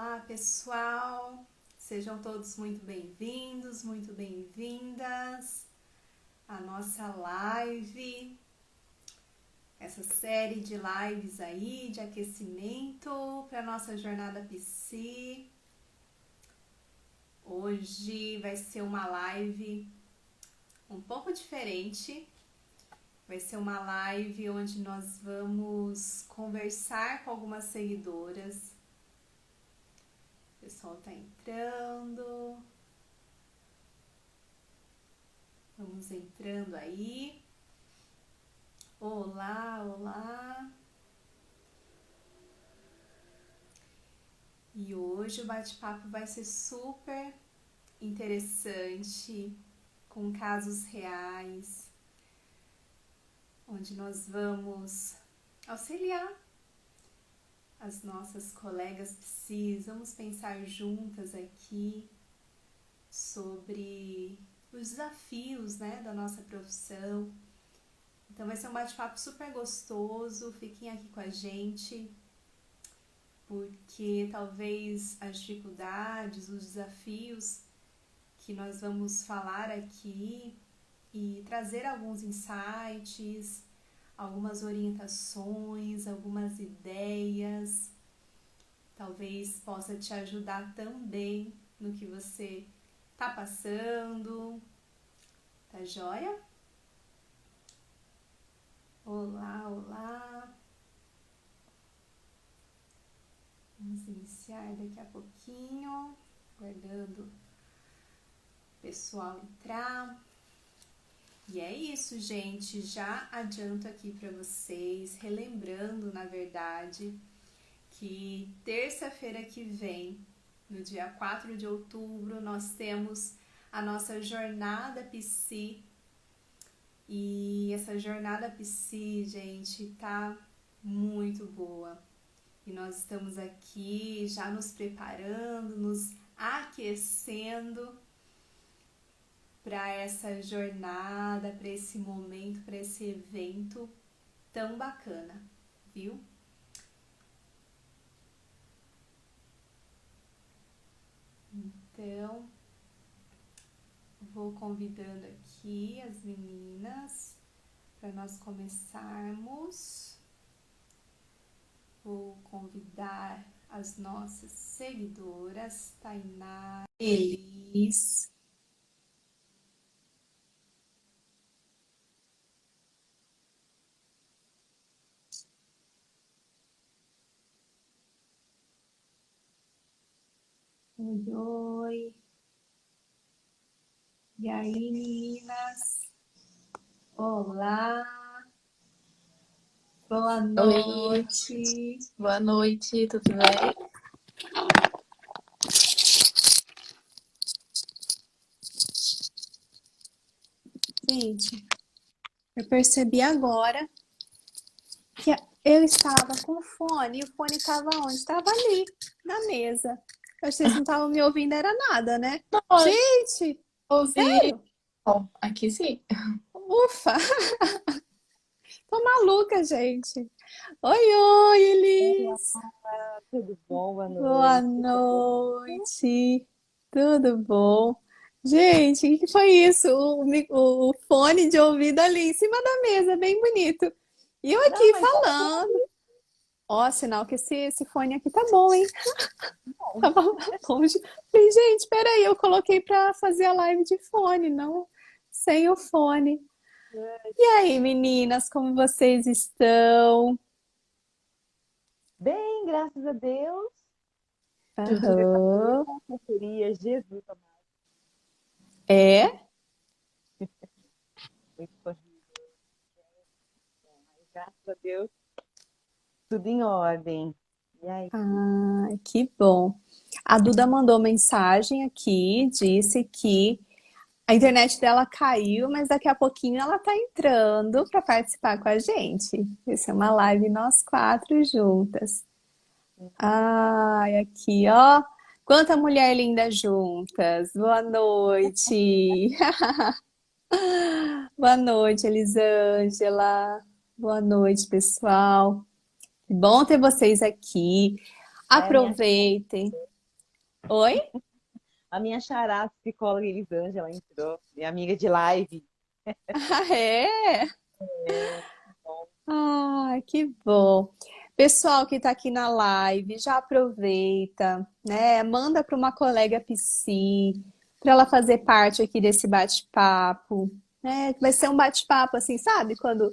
Olá, pessoal! Sejam todos muito bem-vindos, muito bem-vindas à nossa live, essa série de lives aí de aquecimento para a nossa jornada Psi. Hoje vai ser uma live um pouco diferente. Vai ser uma live onde nós vamos conversar com algumas seguidoras. O pessoal tá entrando. Vamos entrando aí. Olá, olá. E hoje o bate-papo vai ser super interessante, com casos reais, onde nós vamos auxiliar as nossas colegas psis. Vamos pensar juntas aqui sobre os desafios, né, da nossa profissão. Então vai ser um bate-papo super gostoso. Fiquem aqui com a gente, porque talvez as dificuldades, os desafios que nós vamos falar aqui e trazer alguns insights, algumas orientações, algumas ideias, talvez possa te ajudar também no que você tá passando. Tá joia? Olá, olá. Vamos iniciar daqui a pouquinho, aguardando o pessoal entrar. E é isso, gente. Já adianto aqui para vocês, relembrando, na verdade, que terça-feira que vem, no dia 4 de outubro, nós temos a nossa jornada Psi. E essa jornada Psi, gente, tá muito boa. E nós estamos aqui já nos preparando, nos aquecendo para essa jornada, para esse momento, para esse evento tão bacana, viu? Então, vou convidando aqui as meninas para nós começarmos. Vou convidar as nossas seguidoras, Tainá, Elis. Oi, oi. E aí, meninas? Olá. Boa Oi, noite. boa noite, tudo bem? Gente, eu percebi agora que eu estava com o fone e o fone estava onde? Estava ali, na mesa. Eu achei que vocês não estavam me ouvindo, era nada, né? Nossa, Gente, ouvi. sério? Bom, aqui sim. Ufa! Tô maluca, gente. Oi, oi, Olá, Elis. tudo bom? Boa Boa noite. noite. Tudo bom? Gente, o que foi isso? O fone de ouvido ali em cima da mesa, bem bonito. E eu Não, aqui mas tá falando. Ó, sinal que esse fone aqui tá bom, hein? bom. Tava longe. Falei, gente, peraí, eu coloquei pra fazer a live de fone, não sem o fone. E aí, meninas, como vocês estão? Bem, graças a Deus. O dia tá Aham. uma correria, Jesus amado, É? muito corrido. Mas graças a Deus, tudo em ordem. E aí? Ah, que bom. A Duda mandou mensagem aqui, disse que a internet dela caiu, mas daqui a pouquinho ela tá entrando para participar com a gente. Vai ser uma live nós quatro juntas. Ai, aqui, ó. Quanta mulher linda juntas. Boa noite. Boa noite, Elisângela. Boa noite, pessoal. Que bom ter vocês aqui. É, minha Aproveitem. Oi? A minha xará, psicóloga Elisângela, entrou. Minha amiga de live. Ah, é? É, bom. Ah, que bom. Pessoal que está aqui na live, já aproveita, né? Manda para uma colega psi, para ela fazer parte aqui desse bate-papo, né? Vai ser um bate-papo assim, sabe? Quando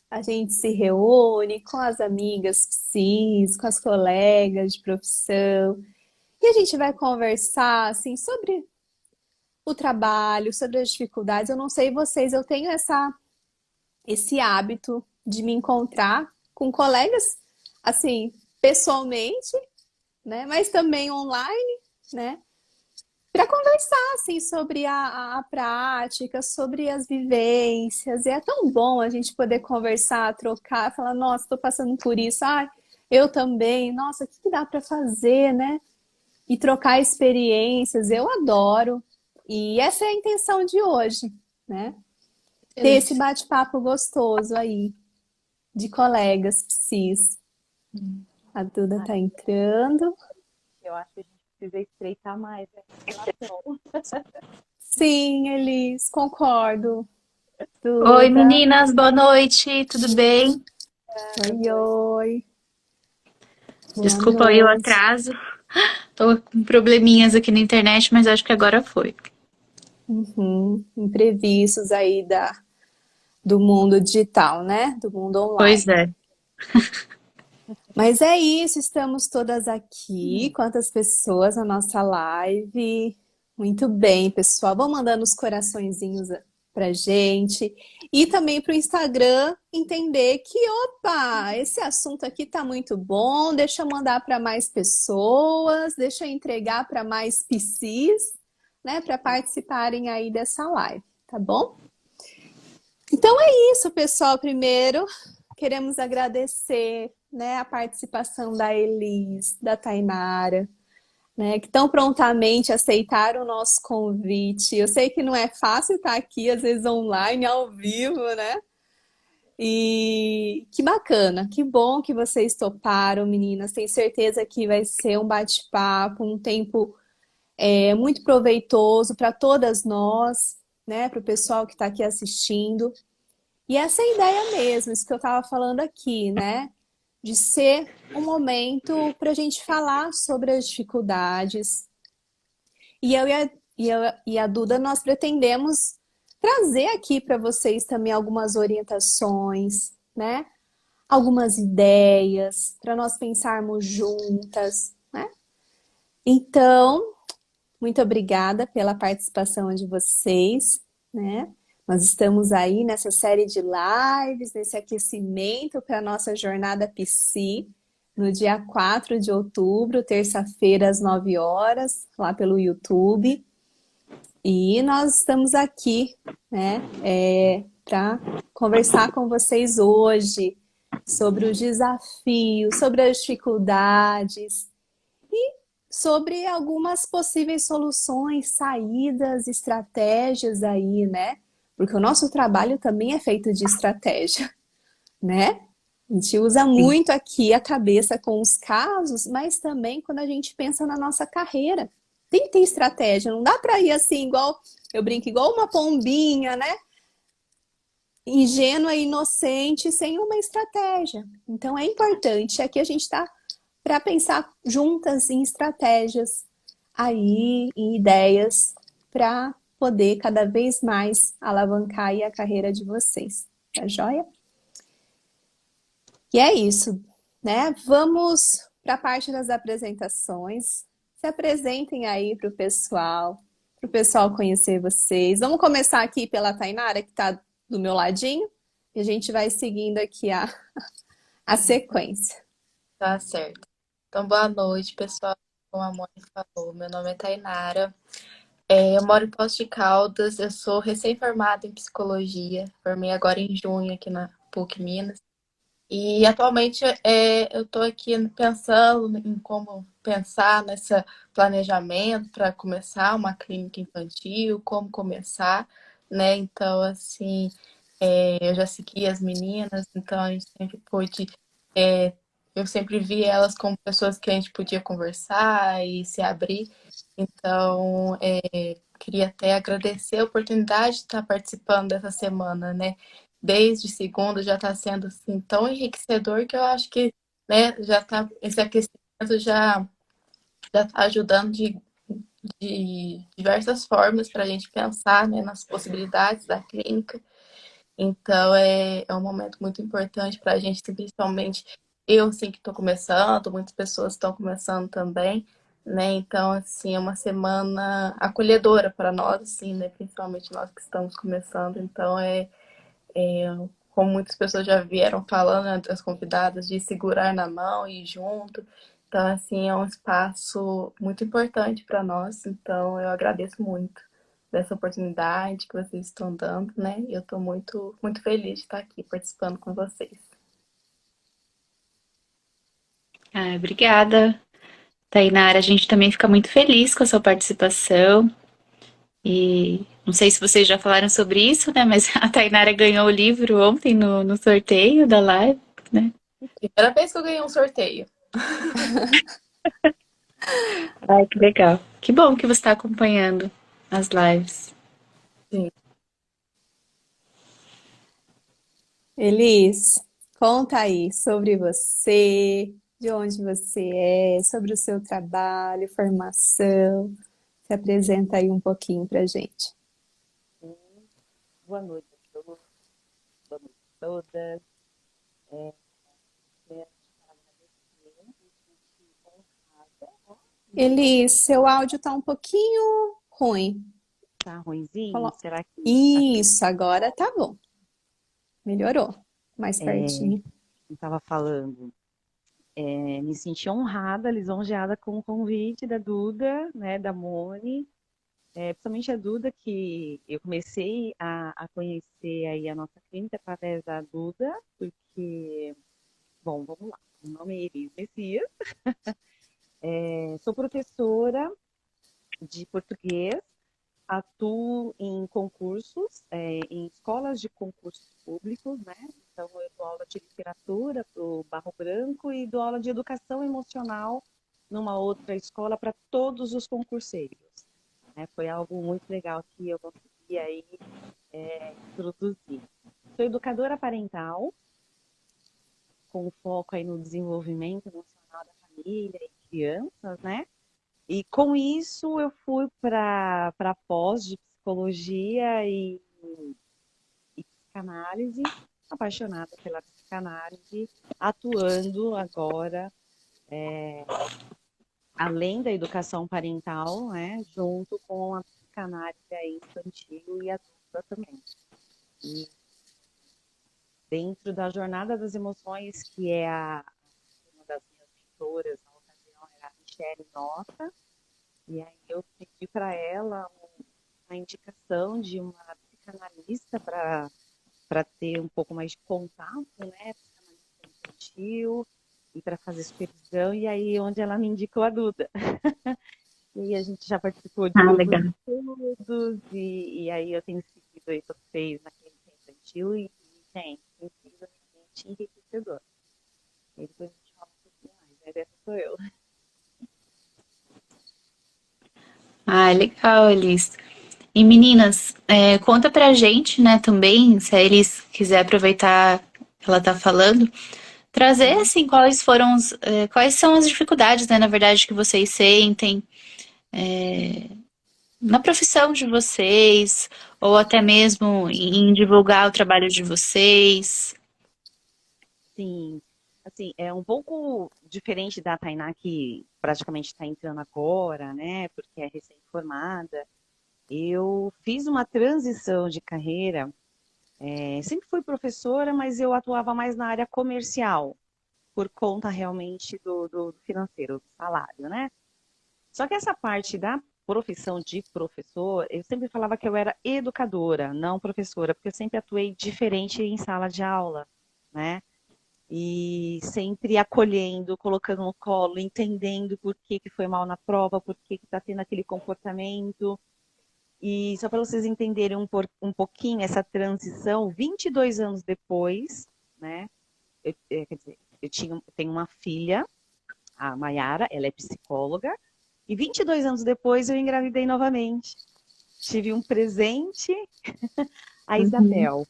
a gente se reúne com as amigas psis, com as colegas de profissão, e a gente vai conversar assim sobre o trabalho, sobre as dificuldades. Eu não sei vocês, eu tenho esse hábito de me encontrar com colegas, assim, pessoalmente, né? Mas também online, né? Para conversar, assim, sobre a prática, sobre as vivências. E é tão bom a gente poder conversar, trocar, falar, nossa, estou passando por isso. Ah, eu também. Nossa, o que que dá para fazer, né? E trocar experiências. Eu adoro. E essa é a intenção de hoje, né? Ter esse Excelente. bate-papo gostoso aí, de colegas psis. A Duda Ai, tá entrando. eu acho que a gente precisa estreitar mais essa relação. Sim, Elis, concordo. Oi, Duda, meninas, boa noite, tudo bem? oi, oi. Boa Desculpa aí o noite. atraso, tô com probleminhas aqui na internet, mas acho que agora foi. Uhum. Imprevistos aí do mundo digital, né? Do mundo Pois online. é. Mas é isso, estamos todas aqui. Quantas pessoas na nossa live? Muito bem, pessoal. Vão mandando os coraçõezinhos pra gente. E também para o Instagram entender que, opa, esse assunto aqui tá muito bom. Deixa eu mandar para mais pessoas, deixa eu entregar para mais PCs, né, para participarem aí dessa live, tá bom? Então é isso, pessoal. Primeiro, queremos agradecer, né, a participação da Elis, da Tainara, né, que tão prontamente aceitaram o nosso convite. Eu sei que não é fácil estar aqui, às vezes online, ao vivo, né? E que bacana, que bom que vocês toparam, meninas. Tenho certeza que vai ser um bate-papo, um tempo muito proveitoso para todas nós, né? Para o pessoal que está aqui assistindo. E essa é a ideia mesmo, isso que eu estava falando aqui, né? De ser um momento para a gente falar sobre as dificuldades. E eu e a Duda, nós pretendemos trazer aqui para vocês também algumas orientações, né? Algumas ideias para nós pensarmos juntas, né? Então, muito obrigada pela participação de vocês, né? Nós estamos aí nessa série de lives, nesse aquecimento para a nossa jornada Psi, no dia 4 de outubro, terça-feira, às 9 horas, lá pelo YouTube. E nós estamos aqui, né, para conversar com vocês hoje sobre os desafios, sobre as dificuldades, sobre algumas possíveis soluções, saídas, estratégias aí, né? Porque o nosso trabalho também é feito de estratégia, né? A gente usa Sim. muito aqui a cabeça com os casos, mas também quando a gente pensa na nossa carreira. Tem que ter estratégia, não dá para ir assim, igual, eu brinco, igual uma pombinha, né? Ingênua e inocente, sem uma estratégia. Então é importante, aqui a gente está para pensar juntas em estratégias aí, em ideias para poder cada vez mais alavancar aí a carreira de vocês. Tá joia? E é isso, né? Vamos para a parte das apresentações. Se apresentem aí para o pessoal conhecer vocês. Vamos começar aqui pela Tainara, que está do meu ladinho, e a gente vai seguindo aqui a sequência. Tá certo. Então, boa noite, pessoal. Como a Mônica falou, meu nome é Tainara. Eu moro em Poços de Caldas, eu sou recém-formada em psicologia, formei agora em junho aqui na PUC Minas. E atualmente eu estou aqui pensando em como pensar nesse planejamento para começar uma clínica infantil, como começar, né? Então, assim, eu já segui as meninas, então a gente sempre pôde eu sempre vi elas como pessoas que a gente podia conversar e se abrir. Então, queria até agradecer a oportunidade de estar participando dessa semana, né? Desde segunda já está sendo assim tão enriquecedor que eu acho que, né, já tá, esse aquecimento já está ajudando de diversas formas para a gente pensar, né, nas possibilidades da clínica. Então, é um momento muito importante para a gente, principalmente eu, assim, que estou começando, muitas pessoas estão começando também, né? Então, assim, é uma semana acolhedora para nós, assim, né? Principalmente nós que estamos começando. Então, como muitas pessoas já vieram falando, né, as convidadas, de segurar na mão e ir junto. Então, assim, é um espaço muito importante para nós. Então, eu agradeço muito dessa oportunidade que vocês estão dando, né? E eu estou muito, muito feliz de estar aqui participando com vocês. Ah, obrigada, Tainara. A gente também fica muito feliz com a sua participação. E não sei se vocês já falaram sobre isso, né? Mas a Tainara ganhou o livro ontem no sorteio da live, né? Primeira vez que eu ganhei um sorteio. Ai, que legal. Que bom que você está acompanhando as lives. Sim. Elis, conta aí sobre você, de onde você é, sobre o seu trabalho, formação. Se apresenta aí um pouquinho pra gente. Sim. Boa noite a todos, boa noite a todas. Quero agradecer, me sentir honrada. Ó, Elis, seu áudio tá um pouquinho ruim. tá ruinzinho? Colo- Será que assim, Isso, agora tá bom. Melhorou. Mais é, pertinho. eu estava falando, me senti honrada, lisonjeada com o convite da Duda, né, da Moni, principalmente a Duda, que eu comecei a conhecer aí a nossa clínica através da Duda, porque, bom, vamos lá, o nome é Elis Messias, sou professora de português, atuo em concursos, em escolas de concursos públicos, né? Então, eu dou aula de literatura para o Barro Branco e dou aula de educação emocional numa outra escola para todos os concurseiros. Né? Foi algo muito legal que eu consegui aí introduzir. Sou educadora parental, com foco aí no desenvolvimento emocional da família e crianças, né? E com isso eu fui para pós de psicologia e psicanálise, apaixonada pela psicanálise, atuando agora, além da educação parental, né, junto com a psicanálise aí infantil e adulta também. E dentro da jornada das emoções, que é uma das minhas mentoras na ocasião era a Michelle Nota, e aí eu pedi para ela uma indicação de uma psicanalista para ter um pouco mais de contato, né, psicanalista infantil, e para fazer supervisão, e aí onde ela me indicou a Duda. E aí a gente já participou de Ah, grupos de legal. estudos, e aí eu tenho seguido aí vocês na clínica infantil, e gente, incrivelmente enriquecedor. E depois a gente fala um pouquinho mais, mas essa sou eu. Ah, legal, Elis. E meninas, conta pra gente, né, também, se a Elis quiser aproveitar que ela tá falando, trazer, Uhum. assim, quais são as dificuldades, né, na verdade, que vocês sentem na profissão de vocês, ou até mesmo em divulgar o trabalho de vocês. Sim, assim, é um pouco diferente da Tainá, que praticamente está entrando agora, né, porque é recém-formada. Eu fiz uma transição de carreira, sempre fui professora, mas eu atuava mais na área comercial, por conta realmente do financeiro, do salário, né? Só que essa parte da profissão de professor, eu sempre falava que eu era educadora, não professora, porque eu sempre atuei diferente em sala de aula, né? E sempre acolhendo, colocando no colo, entendendo por que que foi mal na prova, por que que está tendo aquele comportamento. E só para vocês entenderem um pouquinho essa transição, 22 anos depois, né? Quer dizer, tenho uma filha, a Mayara, ela é psicóloga, e 22 anos depois eu engravidei novamente. Tive um presente, a Uhum. Isabel.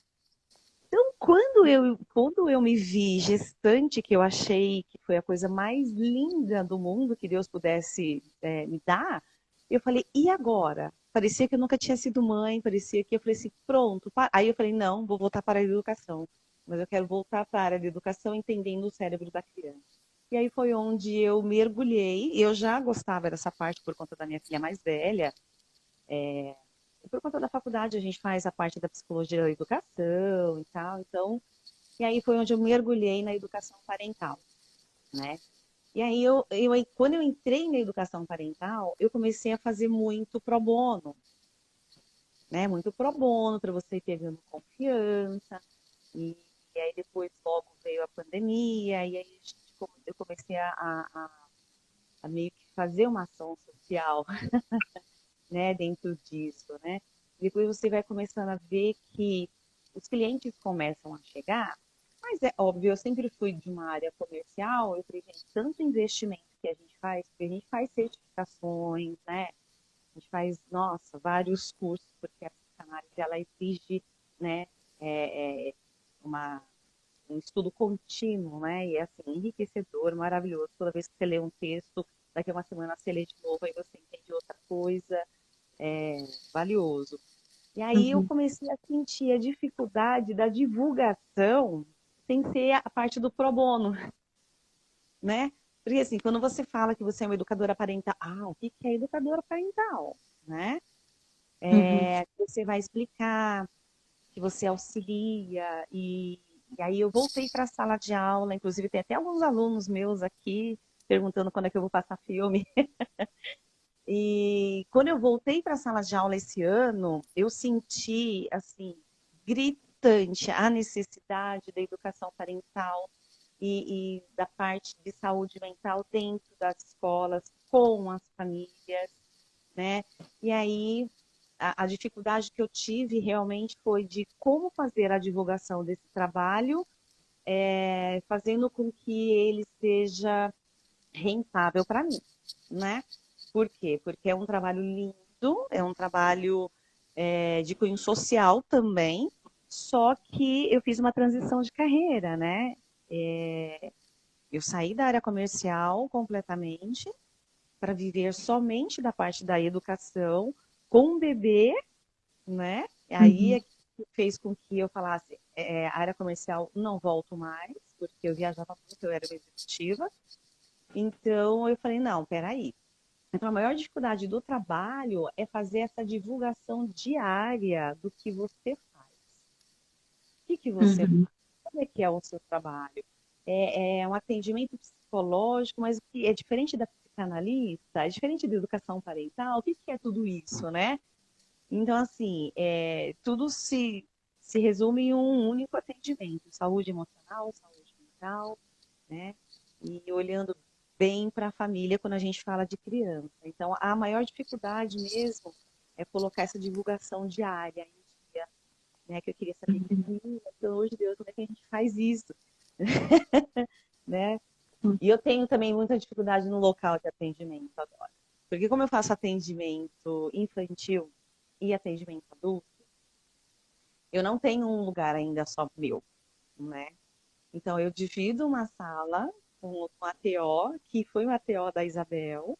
Então, quando eu me vi gestante, que eu achei que foi a coisa mais linda do mundo que Deus pudesse me dar, eu falei, e agora? Parecia que eu nunca tinha sido mãe, parecia que eu falei assim, pronto. Aí eu falei, não, vou voltar para a educação. Mas eu quero voltar para a área de educação entendendo o cérebro da criança. E aí foi onde eu mergulhei. Eu já gostava dessa parte por conta da minha filha mais velha. E por conta da faculdade, a gente faz a parte da psicologia da educação e tal. Então, e aí foi onde eu mergulhei na educação parental, né? E aí, quando eu entrei na educação parental, eu comecei a fazer muito pro bono, né? Muito pro bono, para você ir pegando confiança. E, e aí, depois, logo veio a pandemia, e aí eu comecei a meio que fazer uma ação social, né? Dentro disso, né? Depois você vai começando a ver que os clientes começam a chegar, mas é óbvio, eu sempre fui de uma área comercial, eu falei, gente, tanto investimento que a gente faz, porque a gente faz certificações, né? A gente faz, nossa, vários cursos, porque a psicanálise, ela exige, né, é, é, uma, um estudo contínuo, né? E é assim, enriquecedor, maravilhoso. Toda vez que você lê um texto, daqui a uma semana você lê de novo, aí você entende outra coisa, é valioso. E aí eu Uhum. comecei a sentir a dificuldade da divulgação sem ser a parte do pro bono, né? Porque assim, quando você fala que você é uma educadora parental, o que é educadora parental, né? Uhum. Você vai explicar que você auxilia e aí eu voltei para a sala de aula, inclusive tem até alguns alunos meus aqui perguntando quando é que eu vou passar filme. E quando eu voltei para a sala de aula esse ano, eu senti, assim, gritante a necessidade da educação parental e da parte de saúde mental dentro das escolas, com as famílias, né? E aí, a dificuldade que eu tive realmente foi de como fazer a divulgação desse trabalho, fazendo com que ele seja rentável para mim, né? Por quê? Porque é um trabalho lindo, é um trabalho de cunho social também, só que eu fiz uma transição de carreira, né? Eu saí da área comercial completamente para viver somente da parte da educação com um bebê, né? E aí Uhum. é que fez com que eu falasse, a área comercial não volto mais, porque eu viajava muito, eu era executiva. Então eu falei, não, peraí. Então a maior dificuldade do trabalho é fazer essa divulgação diária do que você faz. O que você Uhum. faz? Como é que é o seu trabalho? É um atendimento psicológico, mas que é diferente da psicanalista, é diferente da educação parental. O que é tudo isso, né? Então, assim, tudo se resume em um único atendimento: saúde emocional, saúde mental, né? E olhando bem para a família quando a gente fala de criança. Então, a maior dificuldade mesmo é colocar essa divulgação diária em dia, né? Que eu queria saber, Uhum. pelo amor de Deus, como é que a gente faz isso, né? Uhum. E eu tenho também muita dificuldade no local de atendimento agora. Porque como eu faço atendimento infantil e atendimento adulto, eu não tenho um lugar ainda só meu, né? Então eu divido uma sala com a ATO, que foi uma ATO da Isabel.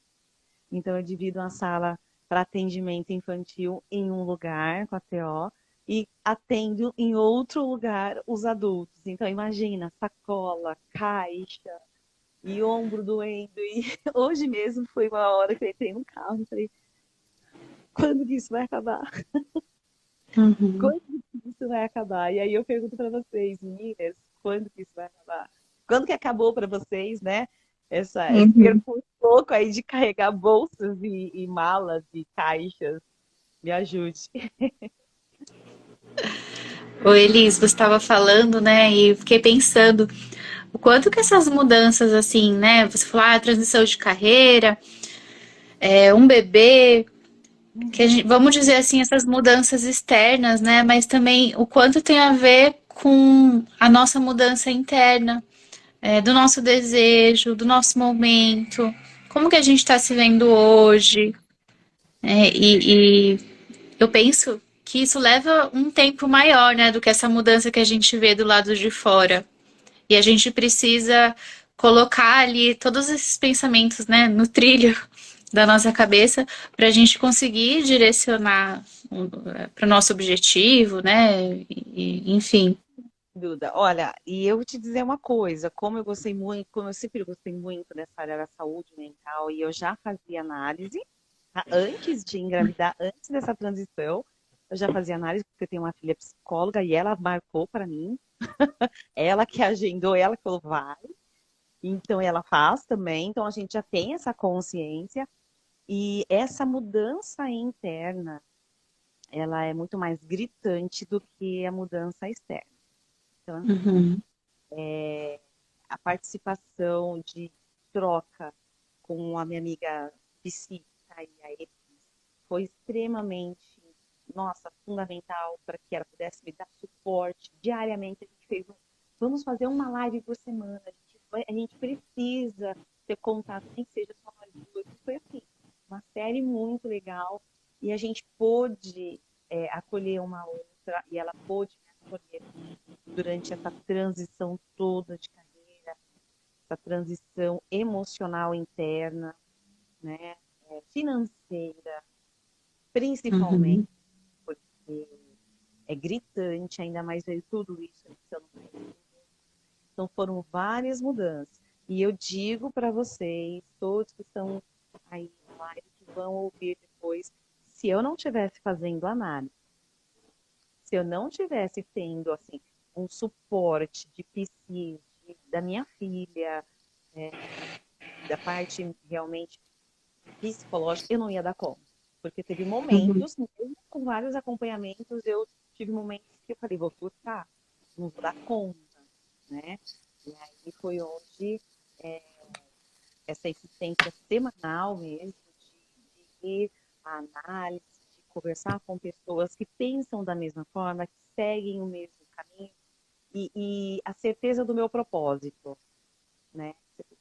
Então eu divido uma sala para atendimento infantil em um lugar com a ATO e atendo em outro lugar os adultos. Então imagina, sacola, caixa, e ombro doendo. E hoje mesmo foi uma hora que eu entrei no carro e falei, quando que isso vai acabar? Uhum. Quando que isso vai acabar? E aí eu pergunto para vocês, meninas, quando que isso vai acabar? Quando que acabou para vocês, né? Esse Uhum. percurso louco aí de carregar bolsas e malas e caixas. Me ajude. O Elis, você estava falando, né? E eu fiquei pensando o quanto que essas mudanças, assim, né? Você falou, transição de carreira, um bebê, Uhum. vamos dizer assim, essas mudanças externas, né? Mas também o quanto tem a ver com a nossa mudança interna, do nosso desejo, do nosso momento, como que a gente está se vendo hoje. E eu penso que isso leva um tempo maior, né, do que essa mudança que a gente vê do lado de fora. E a gente precisa colocar ali todos esses pensamentos, né, no trilho da nossa cabeça para a gente conseguir direcionar para o nosso objetivo, né? Enfim. Duda, olha, e eu vou te dizer uma coisa, como eu gostei muito, como eu sempre gostei muito dessa área da saúde mental, e eu já fazia análise, tá? Antes de engravidar, antes dessa transição, eu já fazia análise, porque eu tenho uma filha psicóloga e ela marcou para mim, ela que agendou, ela que falou, vai, então ela faz também, então a gente já tem essa consciência, e essa mudança interna, ela é muito mais gritante do que a mudança externa. Então, Uhum. a participação de troca com a minha amiga psíquica e a Elis foi extremamente, nossa, fundamental para que ela pudesse me dar suporte diariamente. A gente fez vamos fazer uma live por semana, a gente precisa ter contato, nem que seja só nós duas. Foi assim, uma série muito legal e a gente pôde acolher uma outra e ela pôde me acolher durante essa transição toda de carreira, essa transição emocional interna, né, financeira, principalmente, Uhum. porque é gritante, ainda mais veio tudo isso. Então foram várias mudanças. E eu digo para vocês, todos que estão aí na live, que vão ouvir depois, se eu não estivesse fazendo análise, se eu não tivesse tendo assim um suporte de psi, da minha filha, da parte realmente psicológica, eu não ia dar conta. Porque teve Uhum. momentos, mesmo com vários acompanhamentos, eu tive momentos que eu falei, vou surtar, não vou dar conta, né? E aí foi onde essa existência semanal mesmo, de ir à análise, de conversar com pessoas que pensam da mesma forma, que seguem o mesmo caminho, e a certeza do meu propósito, né?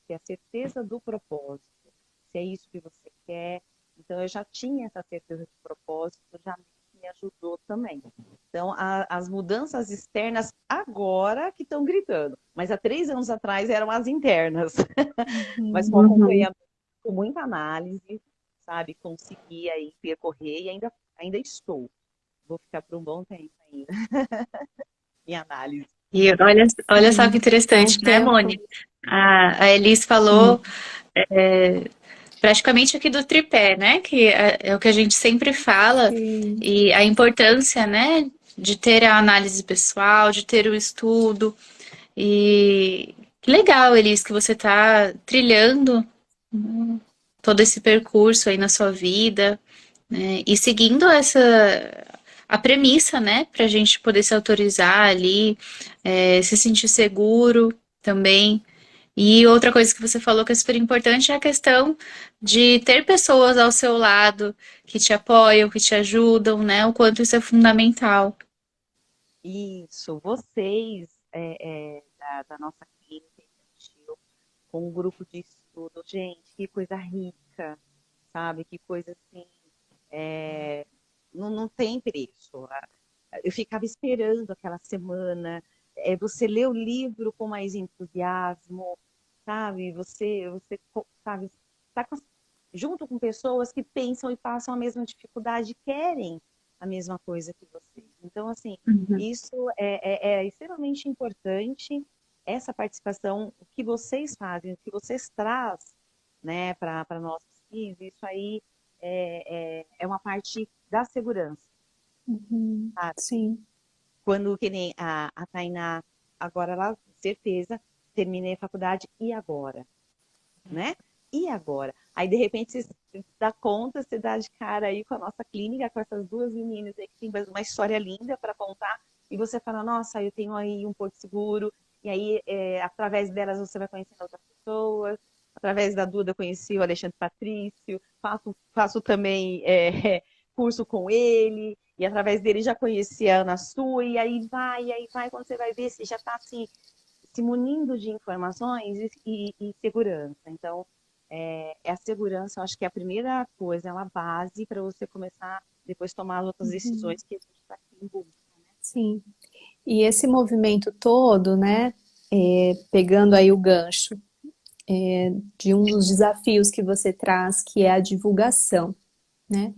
Ter a certeza do propósito, se é isso que você quer. Então, eu já tinha essa certeza de propósito, já me ajudou também. Então, as mudanças externas agora que estão gritando, mas há 3 anos atrás eram as internas. Mas com Uhum. acompanhamento, com muita análise, sabe? Consegui aí percorrer e ainda estou. Vou ficar por um bom tempo ainda em análise. E olha só que Sim, o interessante, né, tempo. Moni? A Elis falou praticamente aqui do tripé, né? Que é o que a gente sempre fala, Sim. e a importância, né, de ter a análise pessoal, de ter o estudo. E que legal, Elis, que você está trilhando todo esse percurso aí na sua vida, né? E seguindo a premissa, né, para a gente poder se autorizar ali, se sentir seguro também. E outra coisa que você falou que é super importante é a questão de ter pessoas ao seu lado que te apoiam, que te ajudam, né? O quanto isso é fundamental. Isso, vocês da nossa clínica infantil, com um grupo de estudo, gente, que coisa rica, sabe? Que coisa assim, não tem preço. Eu ficava esperando aquela semana, você lê o livro com mais entusiasmo, sabe? Sabe, tá junto com pessoas que pensam e passam a mesma dificuldade, querem a mesma coisa que vocês. Então, assim, Uhum. isso é extremamente importante, essa participação, o que vocês fazem, o que vocês trazem, né, para nós, isso aí é uma parte da segurança, Uhum. sabe? Sim. Quando que nem a Tainá, agora ela, certeza, terminei a faculdade, e agora? Né? E agora? Aí, de repente, você dá conta, você dá de cara aí com a nossa clínica, com essas duas meninas aí que tem uma história linda para contar, e você fala, nossa, eu tenho aí um porto seguro, e aí, através delas, você vai conhecendo outras pessoas, através da Duda, eu conheci o Alexandre Patrício, faço também curso com ele, e através dele já conheci a Ana Sua, e aí vai, quando você vai ver, você já está assim, se munindo de informações e segurança. Então, a segurança, eu acho que é a primeira coisa, é uma base para você começar depois tomar as outras Uhum. decisões que a gente está aqui em busca. Sim. E esse movimento todo, né, pegando aí o gancho de um dos desafios que você traz, que é a divulgação, né?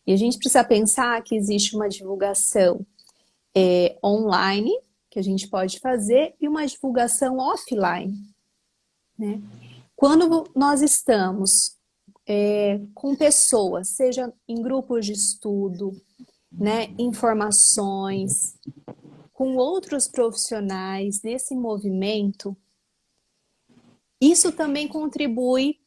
E a gente precisa pensar que existe uma divulgação online, que a gente pode fazer, e uma divulgação offline, né? Quando nós estamos com pessoas, seja em grupos de estudo, né, informações, com outros profissionais nesse movimento, isso também contribui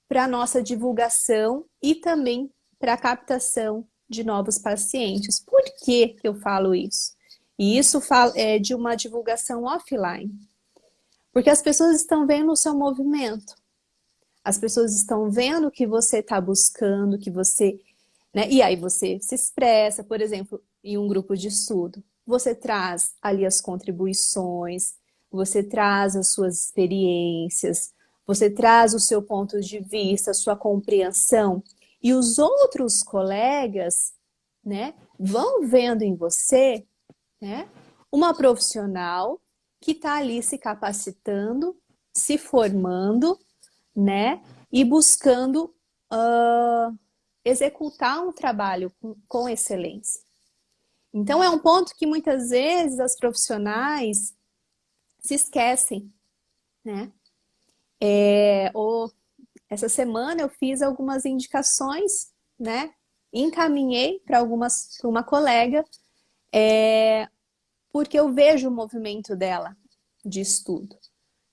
para a nossa divulgação e também para a captação de novos pacientes. Por que eu falo isso? E isso é de uma divulgação offline. Porque as pessoas estão vendo o seu movimento. As pessoas estão vendo o que você está buscando, que você, né? E aí você se expressa, por exemplo, em um grupo de estudo. Você traz ali as contribuições, você traz as suas experiências, você traz o seu ponto de vista, a sua compreensão. E os outros colegas, né, vão vendo em você, né, uma profissional que está ali se capacitando, se formando, né, e buscando executar um trabalho com excelência. Então, é um ponto que muitas vezes as profissionais se esquecem, né? Essa semana eu fiz algumas indicações, né? Encaminhei para uma colega, porque eu vejo o movimento dela de estudo,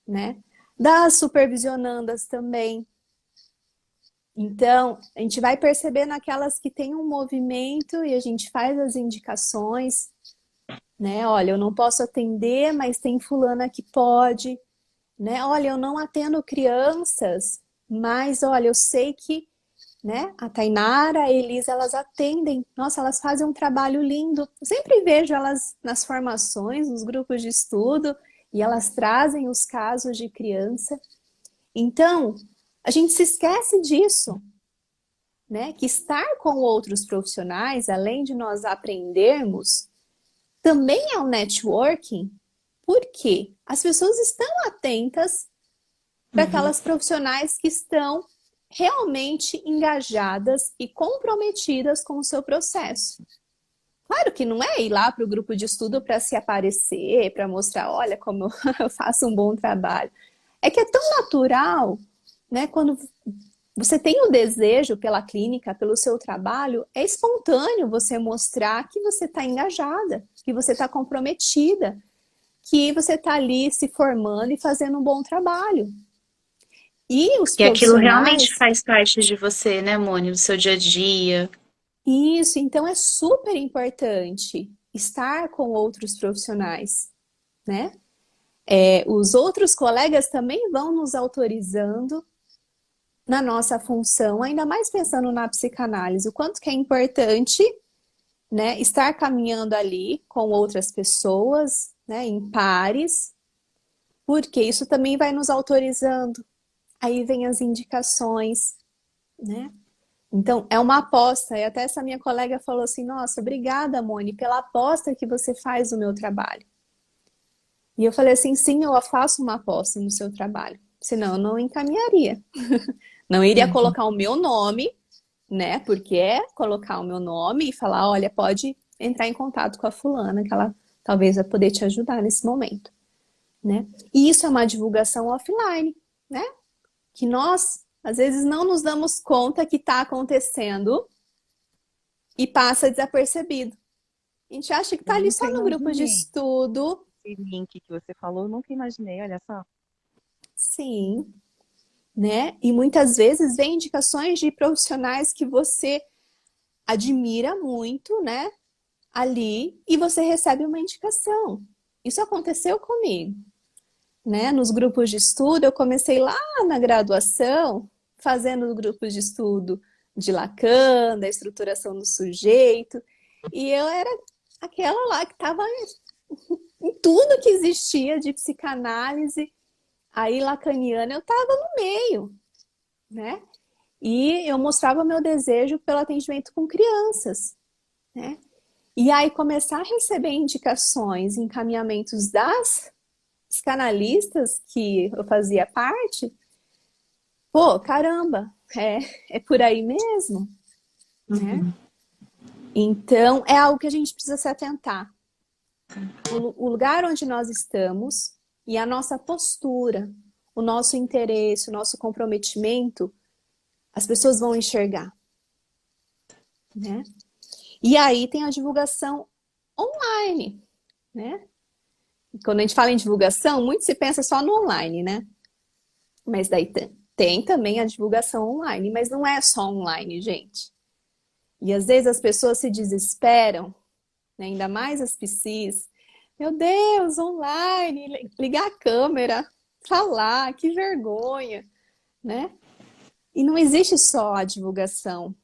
né? Das supervisionandas também. Então, a gente vai perceber naquelas que têm um movimento e a gente faz as indicações, né? Olha, eu não posso atender, mas tem fulana que pode, né? Olha, eu não atendo crianças, mas olha, eu sei que, né, a Tainara, a Elisa, elas atendem. Nossa, elas fazem um trabalho lindo. Eu sempre vejo elas nas formações, nos grupos de estudo, e elas trazem os casos de criança. Então, a gente se esquece disso, né? Que estar com outros profissionais, além de nós aprendermos, também é um networking, porque as pessoas estão atentas para aquelas profissionais que estão realmente engajadas e comprometidas com o seu processo. Claro que não é ir lá para o grupo de estudo para se aparecer, para mostrar, olha como eu faço um bom trabalho. É que é tão natural, né? Quando você tem o desejo pela clínica, pelo seu trabalho, é espontâneo você mostrar que você está engajada, que você está comprometida, que você está ali se formando e fazendo um bom trabalho. E os Que aquilo realmente profissionais, faz parte de você, né, Mônica, do seu dia a dia. isso, então é super importante estar com outros profissionais, né? Os outros colegas também vão nos autorizando na nossa função, ainda mais pensando na psicanálise, o quanto que é importante, né, estar caminhando ali com outras pessoas, né, em pares, porque isso também vai nos autorizando. Aí vem as indicações, né? Então, é uma aposta. E até essa minha colega falou assim, nossa, obrigada, Moni, pela aposta que você faz no meu trabalho. E eu falei assim, sim, eu faço uma aposta no seu trabalho. Senão eu não encaminharia. Não iria colocar o meu nome, né? Porque é colocar o meu nome e falar, olha, pode entrar em contato com a fulana, que ela talvez vai poder te ajudar nesse momento, né? E isso é uma divulgação offline, né? Que nós, às vezes, não nos damos conta que está acontecendo e passa desapercebido. A gente acha que está Eu ali nunca só no grupo de imaginei estudo. esse link que você falou, eu nunca imaginei, olha só. Sim, né? E muitas vezes vem indicações de profissionais que você admira muito, né? Ali, e você recebe uma indicação. Isso aconteceu comigo, né? Nos grupos de estudo, eu comecei lá na graduação, fazendo grupos de estudo de Lacan, da estruturação do sujeito, e eu era aquela lá que estava em tudo que existia de psicanálise, aí lacaniana, eu estava no meio, né? E eu mostrava meu desejo pelo atendimento com crianças, né? E aí começar a receber indicações, encaminhamentos das psicanalistas que eu fazia parte, pô, caramba, é por aí mesmo, né? Uhum. Então, é algo que a gente precisa se atentar. O lugar onde nós estamos e a nossa postura, o nosso interesse, o nosso comprometimento, as pessoas vão enxergar, né? E aí tem a divulgação online, né? Quando a gente fala em divulgação, muito se pensa só no online, né? Mas daí tem também a divulgação online, mas não é só online, gente. E às vezes as pessoas se desesperam, né? Ainda mais as PCs. Meu Deus, online, ligar a câmera, falar, que vergonha, né? E não existe só a divulgação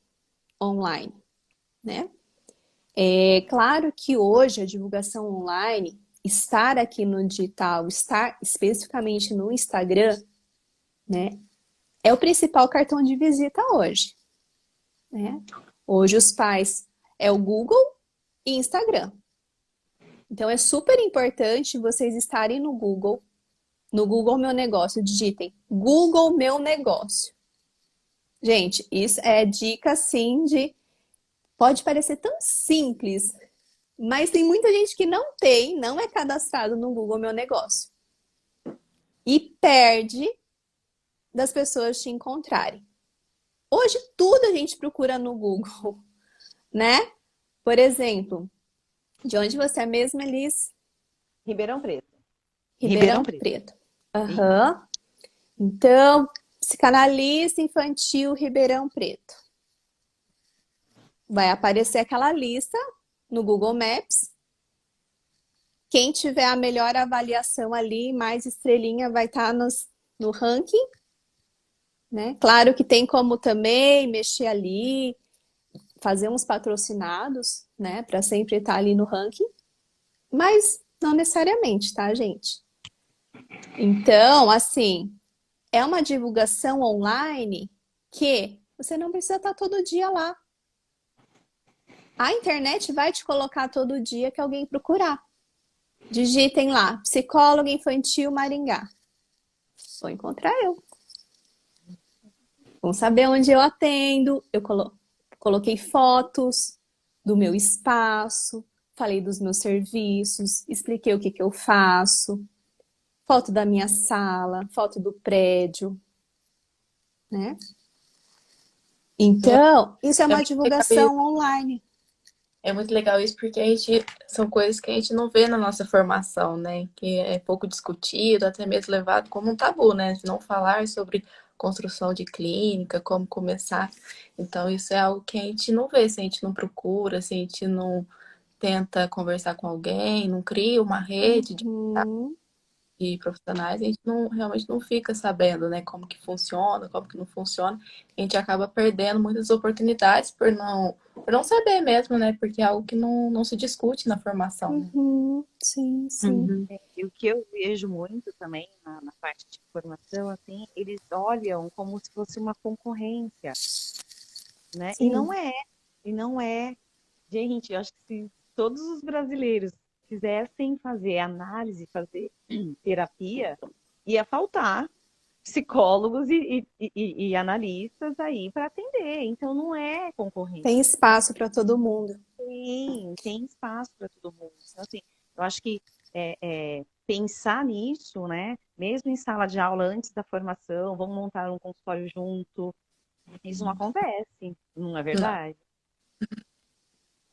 online, né? É claro que hoje a divulgação online, estar aqui no digital, estar especificamente no Instagram, né, é o principal cartão de visita hoje, né? Hoje os pais é o Google e Instagram. Então é super importante vocês estarem no Google Meu Negócio, digitem Google Meu Negócio. Gente, isso é dica assim de pode parecer tão simples, mas tem muita gente que não é cadastrado no Google Meu Negócio. E perde das pessoas te encontrarem. Hoje tudo a gente procura no Google, né? Por exemplo, de onde você é mesmo, Elis? Ribeirão Preto. Ribeirão Preto. Aham. Então, psicanalista infantil Ribeirão Preto. Vai aparecer aquela lista no Google Maps. Quem tiver a melhor avaliação ali, mais estrelinha, vai estar no ranking, né? Claro que tem como também mexer ali, fazer uns patrocinados, né? Para sempre estar ali no ranking, mas não necessariamente, tá, gente? Então, assim, é uma divulgação online que você não precisa estar todo dia lá. A internet vai te colocar todo dia que alguém procurar. Digitem lá, psicóloga infantil Maringá. Vou encontrar eu. Vão saber onde eu atendo. Eu coloquei fotos do meu espaço, falei dos meus serviços, expliquei o que eu faço, foto da minha sala, foto do prédio, né? Então, isso é É uma muito legal isso. divulgação online. É muito legal isso porque são coisas que a gente não vê na nossa formação, né? Que é pouco discutido, até mesmo levado como um tabu, né? De não falar sobre construção de clínica, como começar. Então, isso é algo que a gente não vê, se a gente não procura, se a gente não tenta conversar com alguém, não cria uma rede Uhum. de profissionais, a gente realmente não fica sabendo, né, como que funciona, como que não funciona. A gente acaba perdendo muitas oportunidades por não saber mesmo, né, porque é algo que não se discute na formação, né? Uhum. Sim, sim. Uhum. E o que eu vejo muito também na parte de formação, assim, eles olham como se fosse uma concorrência, né? Sim. E não é. Gente, eu acho que se todos os brasileiros quisessem fazer análise, fazer terapia, ia faltar psicólogos e analistas aí para atender. Então não é concorrência. Tem espaço para todo mundo. Tem espaço para todo mundo. Então, assim, eu acho que pensar nisso, né? Mesmo em sala de aula, antes da formação, vamos montar um consultório junto. Isso não acontece, não é Não, verdade?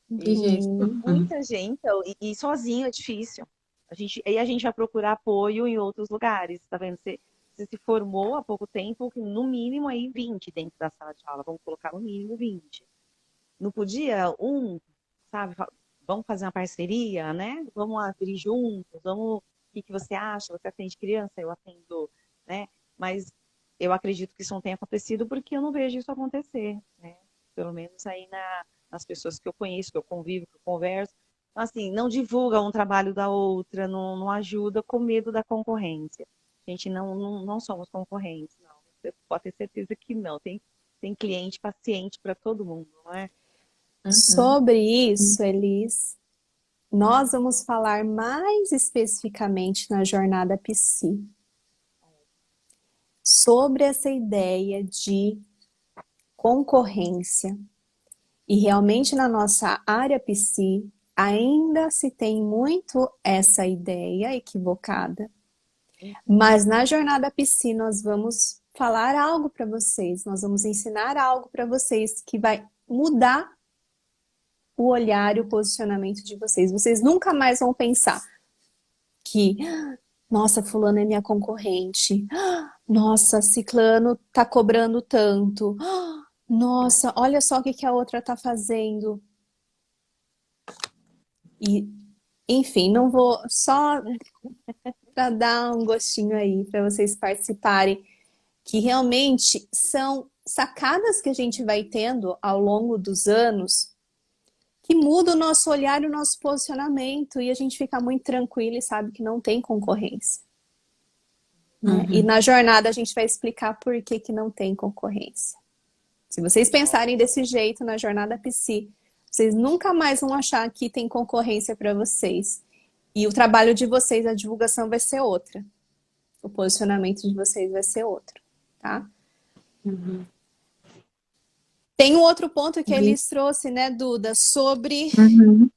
de jeito Uhum. nenhum. Muita gente, então, e sozinho é difícil. Aí a gente vai procurar apoio em outros lugares, tá vendo? Você se formou há pouco tempo, no mínimo aí 20 dentro da sala de aula, vamos colocar no mínimo 20. Não podia sabe, vamos fazer uma parceria, né? Vamos abrir juntos, vamos, o que você acha? Você atende criança, eu atendo, né? Mas eu acredito que isso não tenha acontecido porque eu não vejo isso acontecer, né? Pelo menos aí nas pessoas que eu conheço, que eu convivo, que eu converso, Assim, não divulga um trabalho da outra, não ajuda com medo da concorrência. A gente não somos concorrentes, não. Você pode ter certeza que não. Tem cliente paciente para todo mundo, não é? Uhum. Sobre isso, Elis, nós vamos falar mais especificamente na jornada Psi, sobre essa ideia de concorrência. E realmente na nossa área Psi ainda se tem muito essa ideia equivocada. Mas na jornada Psi nós vamos falar algo para vocês, nós vamos ensinar algo para vocês que vai mudar o olhar e o posicionamento de vocês. Vocês nunca mais vão pensar que, nossa, fulano é minha concorrente. Nossa, ciclano tá cobrando tanto. Nossa, olha só o que que a outra tá fazendo. E, enfim, não vou só para dar um gostinho aí para vocês participarem, que realmente são sacadas que a gente vai tendo ao longo dos anos que muda o nosso olhar e o nosso posicionamento e a gente fica muito tranquilo e sabe que não tem concorrência. Né? E Uhum. na jornada a gente vai explicar por que que não tem concorrência. Se vocês pensarem desse jeito na jornada Psi, vocês nunca mais vão achar que tem concorrência para vocês. E o trabalho de vocês, a divulgação vai ser outra. O posicionamento de vocês vai ser outro, tá? Uhum. Tem um outro ponto que a Elis trouxe, né, Duda, sobre Uhum.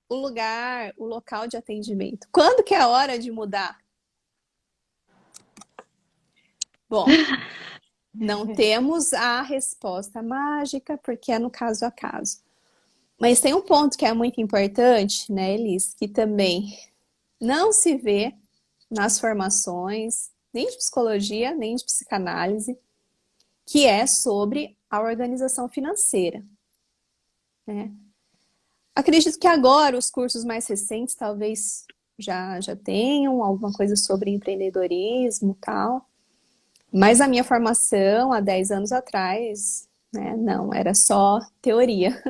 o lugar, o local de atendimento. Quando que é a hora de mudar? Bom, não temos a resposta mágica, porque é no caso a caso. Mas tem um ponto que é muito importante, né, Elis, que também não se vê nas formações, nem de psicologia, nem de psicanálise, que é sobre a organização financeira, né? Acredito que agora os cursos mais recentes talvez já tenham alguma coisa sobre empreendedorismo e tal, mas a minha formação há 10 anos atrás, né, não, era só teoria.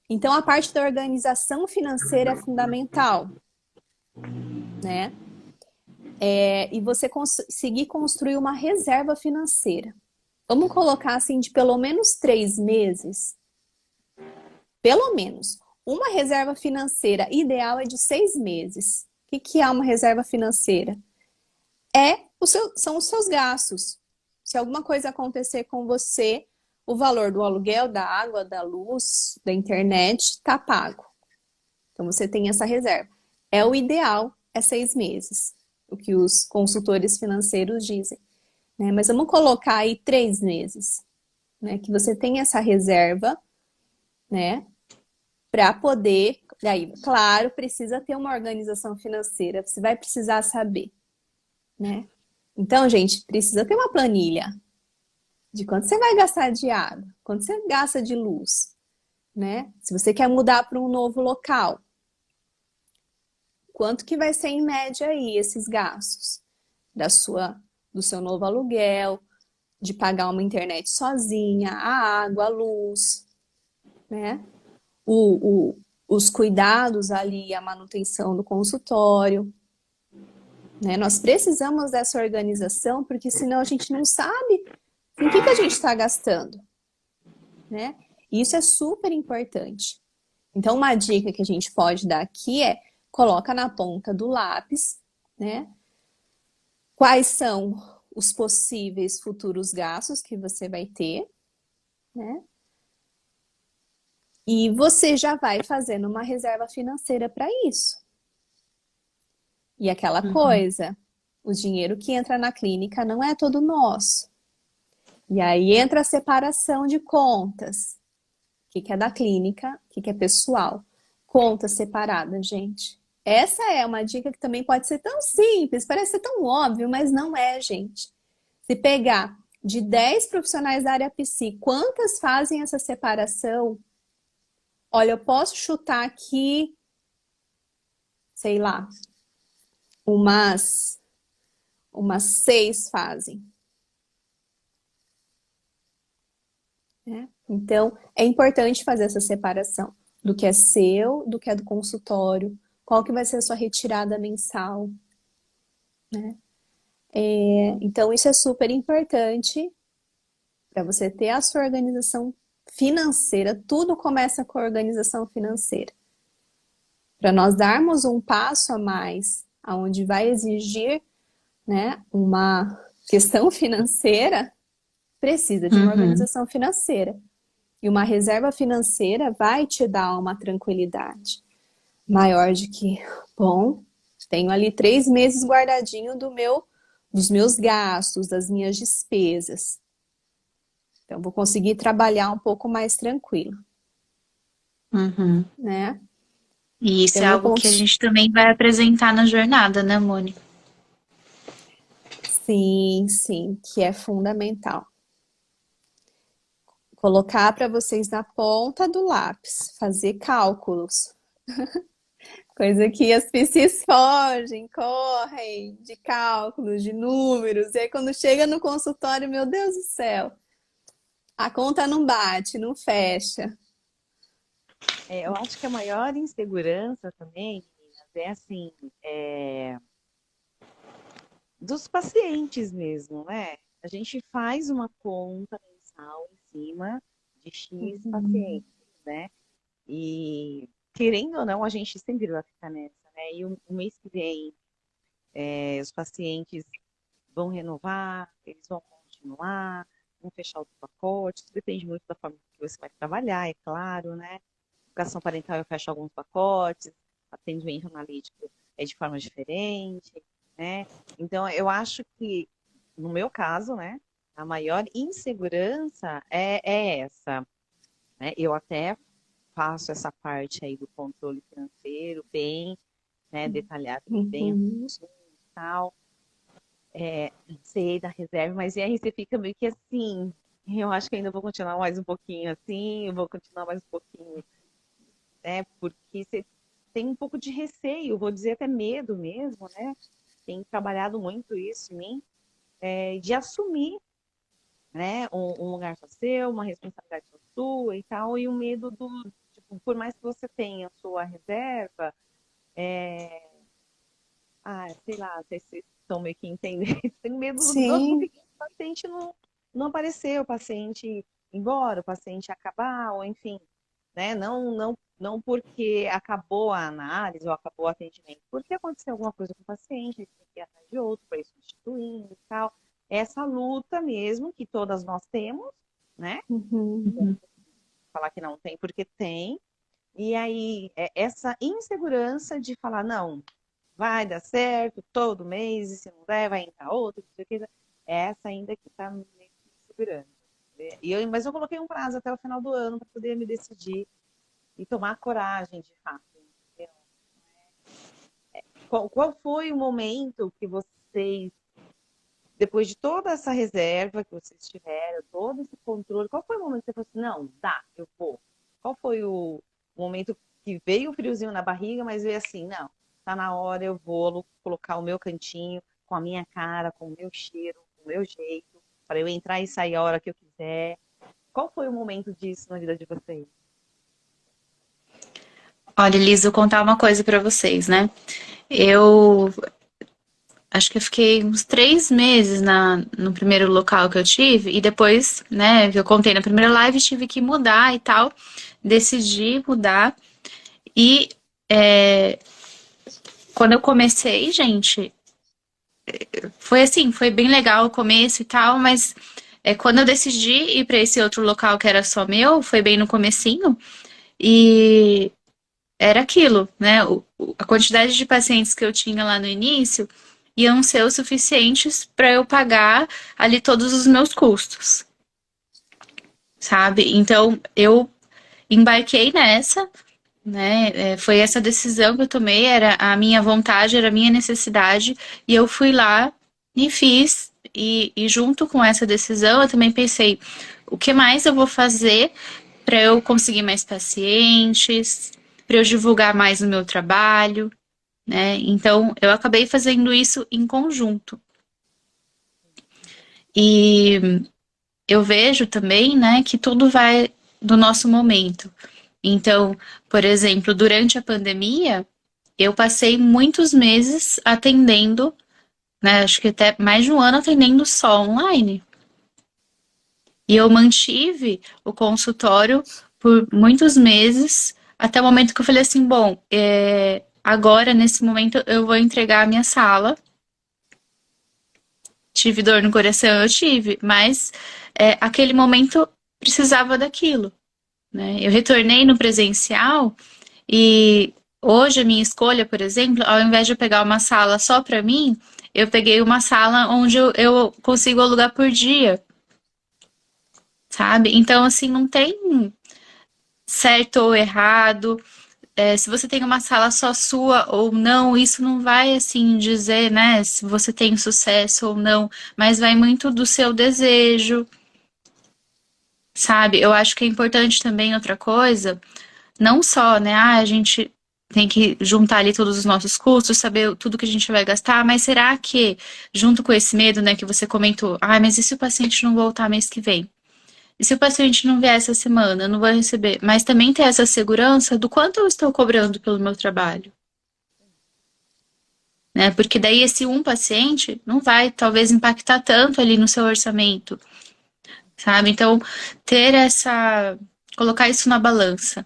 Então a parte da organização financeira é fundamental, né? E você conseguir construir uma reserva financeira. Vamos colocar assim de pelo menos 3 meses. Pelo menos. Uma reserva financeira ideal é de 6 meses. O que é uma reserva financeira? São os seus gastos. Se alguma coisa acontecer com você, o valor do aluguel, da água, da luz, da internet está pago. Então você tem essa reserva. O ideal é 6 meses, o que os consultores financeiros dizem. Né? Mas vamos colocar aí 3 meses, né? Que você tem essa reserva, né? Para poder. Aí, claro, precisa ter uma organização financeira. Você vai precisar saber, né? Então, gente, precisa ter uma planilha de quanto você vai gastar de água, quanto você gasta de luz, né? Se você quer mudar para um novo local, quanto que vai ser em média aí esses gastos do seu novo aluguel, de pagar uma internet sozinha, a água, a luz, né? Os cuidados ali, a manutenção do consultório, né? Nós precisamos dessa organização, porque senão a gente não sabe em que a gente está gastando, né? E isso é super importante. Então, uma dica que a gente pode dar aqui é coloca na ponta do lápis, né? Quais são os possíveis futuros gastos que você vai ter, né? E você já vai fazendo uma reserva financeira para isso. E aquela coisa, o dinheiro que entra na clínica não é todo nosso. E aí entra a separação de contas. O que é da clínica, o que é pessoal. Conta separada, gente. Essa é uma dica que também pode ser tão simples, parece ser tão óbvio, mas não é, gente. Se pegar de 10 profissionais da área psi, quantas fazem essa separação? Olha, eu posso chutar aqui, sei lá, umas 6 fazem. né? Então, é importante fazer essa separação do que é seu, do que é do consultório, qual que vai ser a sua retirada mensal, né? Então, isso é super importante para você ter a sua organização financeira. Tudo começa com a organização financeira. Para nós darmos um passo a mais, aonde vai exigir, né, uma questão financeira, precisa de uma Uhum. organização financeira. E uma reserva financeira vai te dar uma tranquilidade maior de que, bom, tenho ali 3 meses guardadinho dos meus gastos, das minhas despesas. Então, vou conseguir trabalhar um pouco mais tranquilo, Uhum. né? E isso é Então, eu algo que a cons... gente também vai apresentar na jornada, né, Mônica? Sim, sim, que é fundamental. Colocar para vocês na ponta do lápis, fazer cálculos. Coisa que as PCs fogem, correm de cálculos, de números. E aí, quando chega no consultório, meu Deus do céu, a conta não bate, não fecha. Eu acho que a maior insegurança também, meninas, é assim, dos pacientes mesmo, né? A gente faz uma conta mensal em cima de X Uhum. pacientes, né? E querendo ou não, a gente sempre vai ficar nessa, né? E o mês que vem, os pacientes vão renovar, eles vão continuar, vão fechar outro pacote, isso depende muito da forma que você vai trabalhar, é claro, né? Educação parental eu fecho alguns pacotes, atendimento analítico é de forma diferente, né? Então, eu acho que, no meu caso, né, a maior insegurança é essa, né? Eu até faço essa parte aí do controle financeiro bem, né, detalhado, bem Uhum. e tal, sei da reserva, mas e aí você fica meio que assim, eu acho que ainda vou continuar mais um pouquinho assim, eu vou continuar mais um pouquinho, né? Porque você tem um pouco de receio, vou dizer até medo mesmo, né? Tem trabalhado muito isso em mim, de assumir, né? Um lugar só seu, uma responsabilidade só sua e tal, e o medo do, tipo, por mais que você tenha a sua reserva, é, sei lá, vocês estão meio que entendendo, tem medo do Sim, que o paciente não aparecer, o paciente ir embora, o paciente acabar, ou enfim, né? Não porque acabou a análise ou acabou o atendimento, porque aconteceu alguma coisa com o paciente, ele tem que ir atrás de outro para ir substituindo e tal. Essa luta mesmo que todas nós temos, né? uhum. Uhum. Falar que não tem, porque tem. E aí, essa insegurança de falar, não, vai dar certo todo mês, e se não der, vai entrar outro, não sei o que. É essa ainda que está me segurando. Mas eu coloquei um prazo até o final do ano para poder me decidir e tomar coragem de fato. Entendeu? Qual foi o momento que vocês, depois de toda essa reserva que vocês tiveram, todo esse controle, qual foi o momento que você falou assim, não, dá, eu vou? Qual foi o momento que veio o friozinho na barriga, mas veio assim, não, tá na hora, eu vou colocar o meu cantinho, com a minha cara, com o meu cheiro, com o meu jeito, para eu entrar e sair a hora que eu quiser. Qual foi o momento disso na vida de vocês? Olha, Liz, vou contar uma coisa pra vocês, né? Eu acho que eu fiquei uns 3 meses no primeiro local que eu tive, e depois, né, que eu contei na primeira live, tive que mudar e tal. Decidi mudar. E quando eu comecei, gente, foi assim, foi bem legal o começo e tal, mas quando eu decidi ir pra esse outro local que era só meu, foi bem no comecinho, e era aquilo, né? A quantidade de pacientes que eu tinha lá no início iam ser o suficientes para eu pagar ali todos os meus custos, sabe? Então eu embarquei nessa, né? Foi essa decisão que eu tomei, era a minha vontade, era a minha necessidade, e eu fui lá e fiz. E junto com essa decisão, eu também pensei, o que mais eu vou fazer para eu conseguir mais pacientes, para eu divulgar mais o meu trabalho, né? Então, eu acabei fazendo isso em conjunto. E eu vejo também, né, que tudo vai do nosso momento. Então, por exemplo, durante a pandemia, eu passei muitos meses atendendo, né, acho que até mais de um ano atendendo só online. E eu mantive o consultório por muitos meses, até o momento que eu falei assim, bom, agora, nesse momento, eu vou entregar a minha sala. Tive dor no coração, eu tive, mas aquele momento precisava daquilo, né? Eu retornei no presencial e hoje a minha escolha, por exemplo, ao invés de eu pegar uma sala só para mim, eu peguei uma sala onde eu consigo alugar por dia, sabe? Então, assim, não tem certo ou errado. Se você tem uma sala só sua ou não, isso não vai, assim, dizer, né, se você tem sucesso ou não, mas vai muito do seu desejo, sabe? Eu acho que é importante também outra coisa, não só, né, a gente tem que juntar ali todos os nossos custos, saber tudo que a gente vai gastar, mas será que, junto com esse medo, né, que você comentou, mas e se o paciente não voltar mês que vem? E se o paciente não vier essa semana, eu não vou receber? Mas também ter essa segurança do quanto eu estou cobrando pelo meu trabalho, né? Porque daí esse um paciente não vai, talvez, impactar tanto ali no seu orçamento, sabe? Então, ter essa, colocar isso na balança,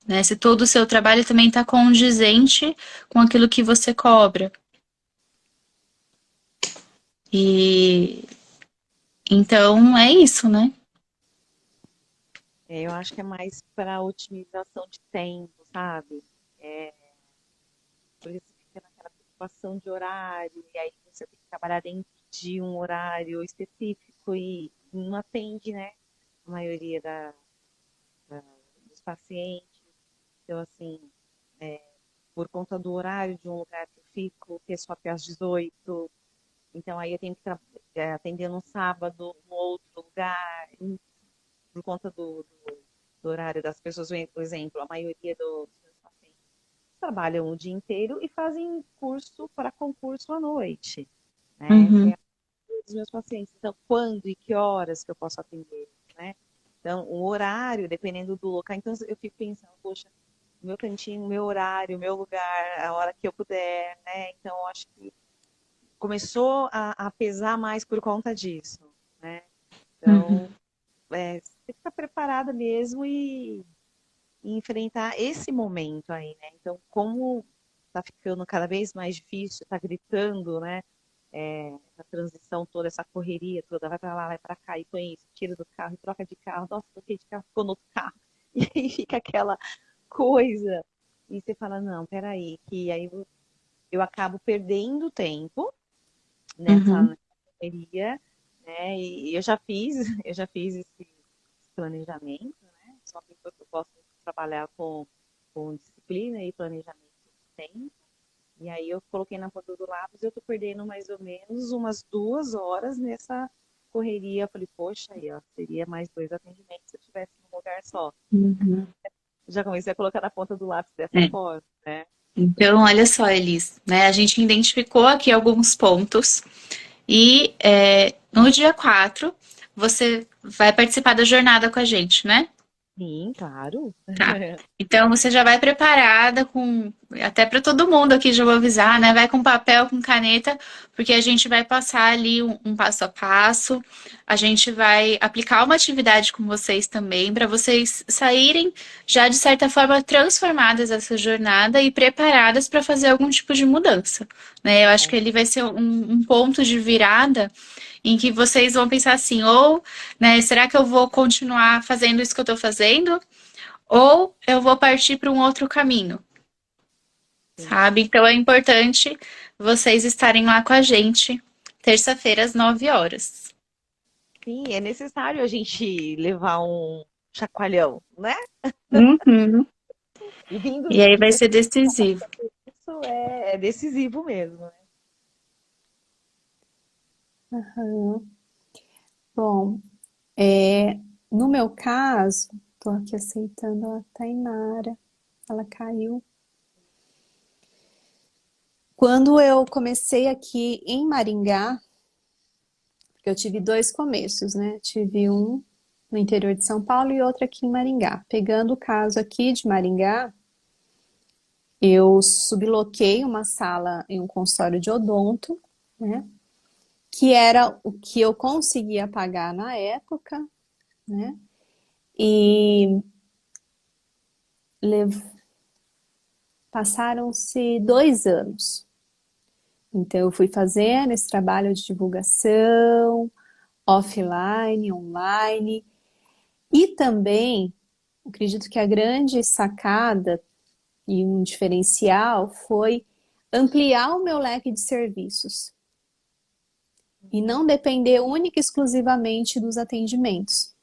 né? Se todo o seu trabalho também está condizente com aquilo que você cobra. E então é isso, né? Eu acho que é mais para otimização de tempo, sabe? É, por isso fica naquela preocupação de horário, e aí você tem que trabalhar dentro de um horário específico e não atende, né? A maioria dos pacientes. Então, assim, é, por conta do horário de um lugar que eu fico, que é só até às 18, então aí eu tenho que atender no sábado, no outro lugar, por conta do horário das pessoas. Por exemplo, a maioria dos meus pacientes trabalham o dia inteiro e fazem curso para concurso à noite, né? Essa é Uhum, a maioria dos meus pacientes. Então, quando e que horas que eu posso atender, né? Então, o horário, dependendo do local. Então, eu fico pensando, poxa, meu cantinho, meu horário, meu lugar, a hora que eu puder, né? Então, eu acho que começou a pesar mais por conta disso, né? uhum. Então, você tem que estar preparada mesmo e enfrentar esse momento aí, né? Então, como tá ficando cada vez mais difícil, tá gritando, né? Essa transição toda, essa correria toda, vai para lá, vai para cá, e põe isso, tira do carro, e troca de carro, nossa, troquei de carro, ficou no outro carro, e aí fica aquela coisa, e você fala, não, peraí, que aí eu acabo perdendo tempo Uhum. nessa correria, né? E eu já fiz, eu já fiz esse planejamento, né? Só que eu gosto de trabalhar com disciplina e planejamento de tempo. E aí eu coloquei na ponta do lápis, eu tô perdendo mais ou menos umas 2 horas nessa correria. Eu falei, poxa, aí, ó, seria mais 2 atendimentos se eu tivesse num lugar só. Uhum. Já comecei a colocar na ponta do lápis dessa É. forma, né? Então, olha só, Elis, né? A gente identificou aqui alguns pontos e no dia 4 você vai participar da jornada com a gente, né? Sim, claro. Tá. Então você já vai preparada com, até para todo mundo aqui já vou avisar, né? Vai com papel, com caneta, porque a gente vai passar ali um passo a passo. A gente vai aplicar uma atividade com vocês também, para vocês saírem já de certa forma transformadas dessa jornada e preparadas para fazer algum tipo de mudança, né? Eu acho que ele vai ser um ponto de virada em que vocês vão pensar assim, ou, né, será que eu vou continuar fazendo isso que eu estou fazendo? Ou eu vou partir para um outro caminho, Sim. sabe? Então é importante vocês estarem lá com a gente, terça-feira às 9 horas. Sim, é necessário a gente levar um chacoalhão, né? Uhum. E vindo E aí de vai pessoas ser decisivo. que isso é decisivo mesmo, né? Aham. Bom, é, no meu caso, tô aqui aceitando a Tainara, ela caiu. Quando eu comecei aqui em Maringá, Porque eu tive dois começos, né? Tive um no interior de São Paulo e outro aqui em Maringá. Pegando o caso aqui de Maringá, eu subloquei uma sala em um consultório de odonto, né? Que era o que eu conseguia pagar na época, né? E lev- passaram-se 2 anos. Então, eu fui fazendo esse trabalho de divulgação, offline, online, e também, acredito que a grande sacada e um diferencial foi ampliar o meu leque de serviços e não depender única e exclusivamente dos atendimentos.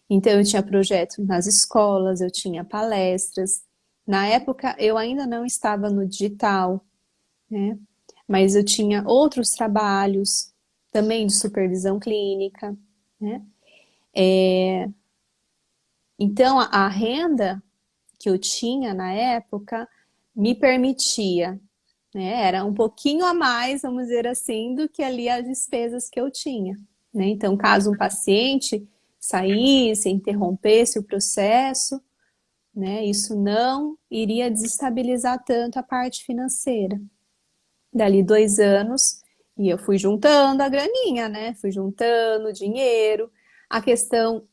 Então, eu tinha projetos nas escolas, eu tinha palestras. Na época, eu ainda não estava no digital, né? Mas eu tinha outros trabalhos também de supervisão clínica, né? Então, a renda que eu tinha na época me permitia, né? Era um pouquinho a mais, vamos dizer assim, do que ali as despesas que eu tinha, né? Então, caso um paciente saísse, interrompesse o processo, né? Isso não iria desestabilizar tanto a parte financeira. Dali 2 anos, e eu fui juntando a graninha, né? Fui juntando dinheiro. A questão,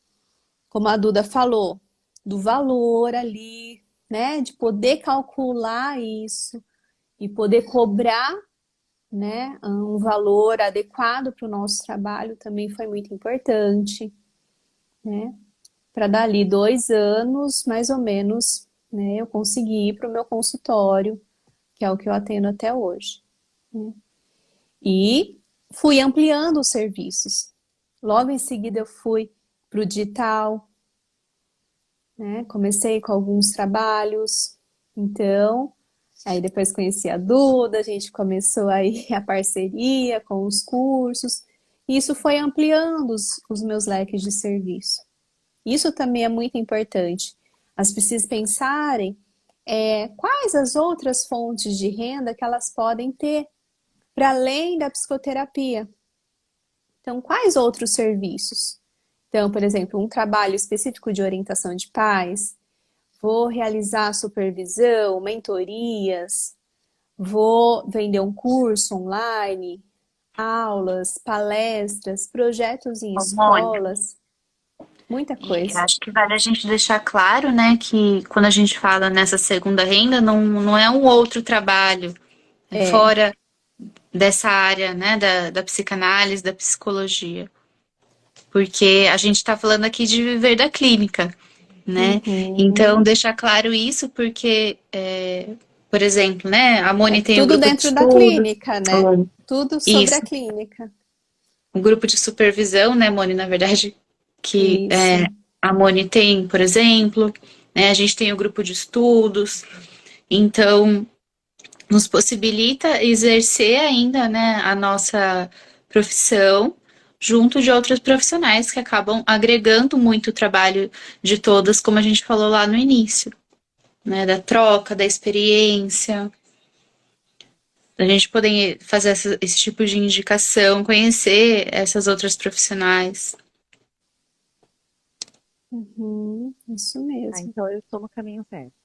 como a Duda falou, do valor ali, né? De poder calcular isso e poder cobrar, né? Um valor adequado para o nosso trabalho também foi muito importante, né? Para dali 2 anos, mais ou menos, né? Eu consegui ir para o meu consultório, que é o que eu atendo até hoje, né? E fui ampliando os serviços. Logo em seguida eu fui para o digital, né? Comecei com alguns trabalhos. Então, aí depois conheci a Duda, a gente começou aí a parceria com os cursos. E isso foi ampliando os meus leques de serviço. Isso também é muito importante. As pessoas pensarem quais as outras fontes de renda que elas podem ter para além da psicoterapia. Então, quais outros serviços? Então, por exemplo, um trabalho específico de orientação de pais, vou realizar supervisão, mentorias, vou vender um curso online, aulas, palestras, projetos em Ô, Mônica, escolas, muita e coisa. acho que vale a gente deixar claro, né, que quando a gente fala nessa segunda renda, não é um outro trabalho, é É. fora dessa área, né, da psicanálise, da psicologia. Porque a gente está falando aqui de viver da clínica, né? Então, Uhum. deixar claro isso, porque, por exemplo, né, a É Moni tem o tudo grupo de dentro da estudos, clínica, né? ou Tudo sobre a isso, clínica. o grupo de supervisão, né, Moni, na verdade, que Isso. a Moni tem, por exemplo, né, a gente tem o grupo de estudos, então nos possibilita exercer ainda, né, a nossa profissão junto de outros profissionais que acabam agregando muito o trabalho de todas, como a gente falou lá no início, né, da troca, da experiência, da gente poder fazer esse tipo de indicação, conhecer essas outras profissionais. Uhum. Isso Ah, mesmo. então eu estou no caminho certo.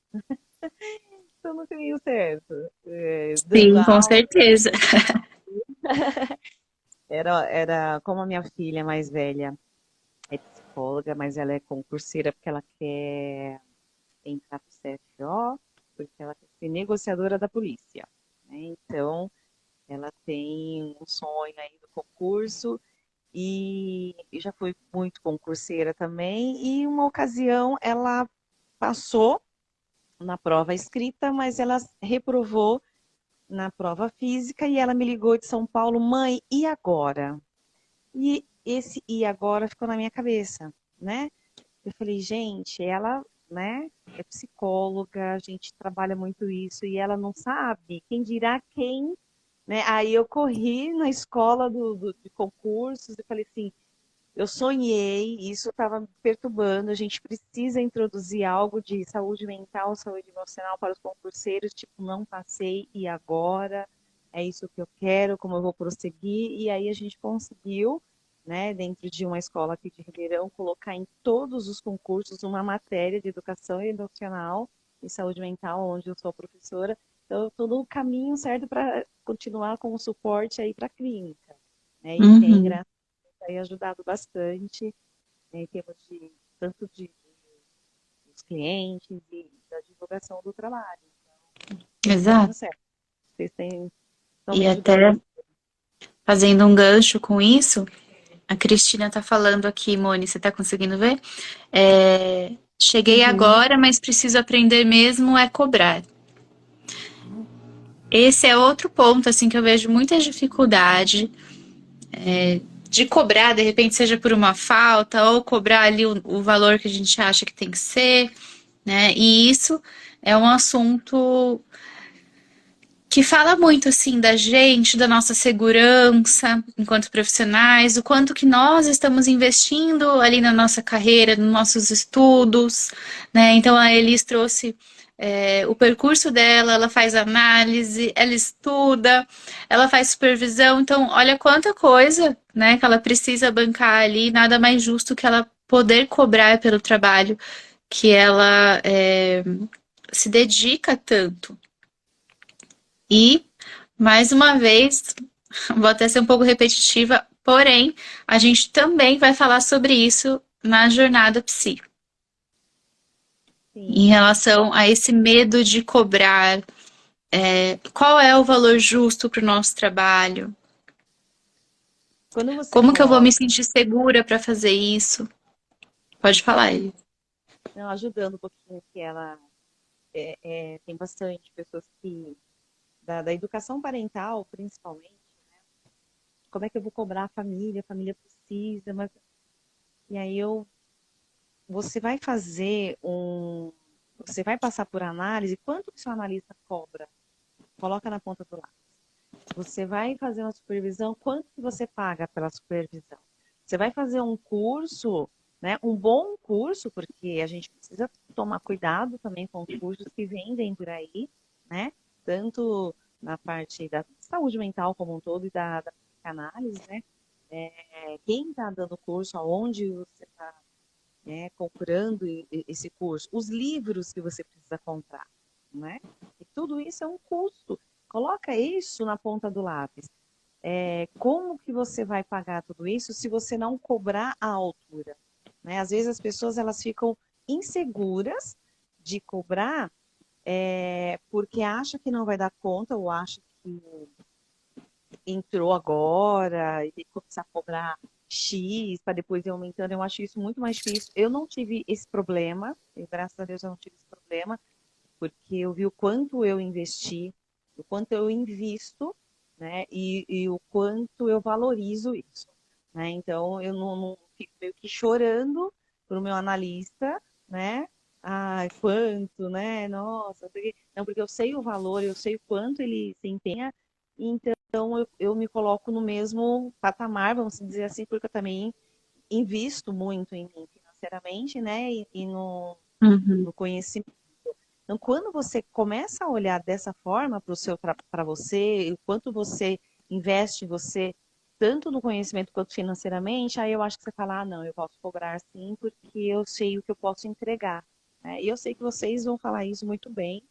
Estou no caminho certo. Dando Sim, com aula. certeza. Era como a minha filha mais velha é psicóloga, mas ela é concurseira porque ela quer entrar para o CFO, porque ela quer ser negociadora da polícia, né? Então, ela tem um sonho aí do concurso e já foi muito concurseira também. E uma ocasião ela passou na prova escrita, mas ela reprovou na prova física e ela me ligou de São Paulo, mãe, e agora? E esse e agora ficou na minha cabeça, né? Eu falei, gente, ela, né, é psicóloga, a gente trabalha muito isso e ela não sabe, quem dirá quem, né? Aí eu corri na escola de concursos e falei assim, eu sonhei, isso estava me perturbando, a gente precisa introduzir algo de saúde mental, saúde emocional para os concurseiros, tipo, não passei e agora é isso que eu quero, como eu vou prosseguir, e aí a gente conseguiu. né, dentro de uma escola aqui de Ribeirão, colocar em todos os concursos uma matéria de educação emocional e saúde mental, onde eu sou professora. Então, eu estou no caminho certo para continuar com o suporte aí para a clínica, né, e tem, Uhum. graças a Deus, aí ajudado bastante, né, em termos de, tanto dos clientes e da divulgação do trabalho. Estou no caminho Exato. certo. Vocês estão me E ajudando até bastante. fazendo um gancho com isso, a Cristina tá falando aqui, Moni, você tá conseguindo ver? Cheguei Uhum. agora, mas preciso aprender mesmo é cobrar. Esse é outro ponto, assim, que eu vejo muita dificuldade de cobrar, de repente, seja por uma falta, ou cobrar ali o valor que a gente acha que tem que ser, né? E isso é um assunto que fala muito assim da gente, da nossa segurança enquanto profissionais, o quanto que nós estamos investindo ali na nossa carreira, nos nossos estudos, né? Então a Elis trouxe o percurso dela, ela faz análise, ela estuda, ela faz supervisão, então olha quanta coisa, né, que ela precisa bancar ali, nada mais justo que ela poder cobrar pelo trabalho que ela se dedica tanto. E, mais uma vez, vou até ser um pouco repetitiva, porém, a gente também vai falar sobre isso na jornada Psi, em Sim. relação a esse medo de cobrar, qual é o valor justo para o nosso trabalho, Quando você como que eu vou me coloca, sentir segura para fazer isso. Pode falar, Eli. não, ajudando um pouquinho, que ela tem bastante pessoas que, da educação parental, principalmente, como é que eu vou cobrar a família precisa, mas, e aí você vai fazer você vai passar por análise, quanto que seu analista cobra? Coloca na ponta do lápis. Você vai fazer uma supervisão, quanto que você paga pela supervisão? Você vai fazer um curso, né, um bom curso, porque a gente precisa tomar cuidado também com os cursos que vendem por aí, né? Tanto na parte da saúde mental como um todo e da psicanálise, né? Quem está dando curso, aonde você está, né, comprando esse curso, os livros que você precisa comprar, né? E tudo isso é um custo. Coloca isso na ponta do lápis. Como que você vai pagar tudo isso se você não cobrar a altura? Né? Às vezes as pessoas elas ficam inseguras de cobrar porque acha que não vai dar conta ou acha que entrou agora e tem que começar a cobrar X para depois ir aumentando. Eu acho isso muito mais difícil. Eu não tive esse problema, graças a Deus eu não tive esse problema, porque eu vi o quanto eu investi, o quanto eu invisto, né, e o quanto eu valorizo isso, né? Então eu não fico meio que chorando para o meu analista, né? Ah, quanto, né? Nossa, não, porque eu sei o valor, eu sei o quanto ele se empenha, então eu me coloco no mesmo patamar, vamos dizer assim, porque eu também invisto muito em mim financeiramente, né? E Uhum. no conhecimento. Então, quando você começa a olhar dessa forma para você, o quanto você investe em você, tanto no conhecimento quanto financeiramente, aí eu acho que você fala, ah, não, eu posso cobrar sim, porque eu sei o que eu posso entregar. Né? E eu sei que vocês vão falar isso muito bem,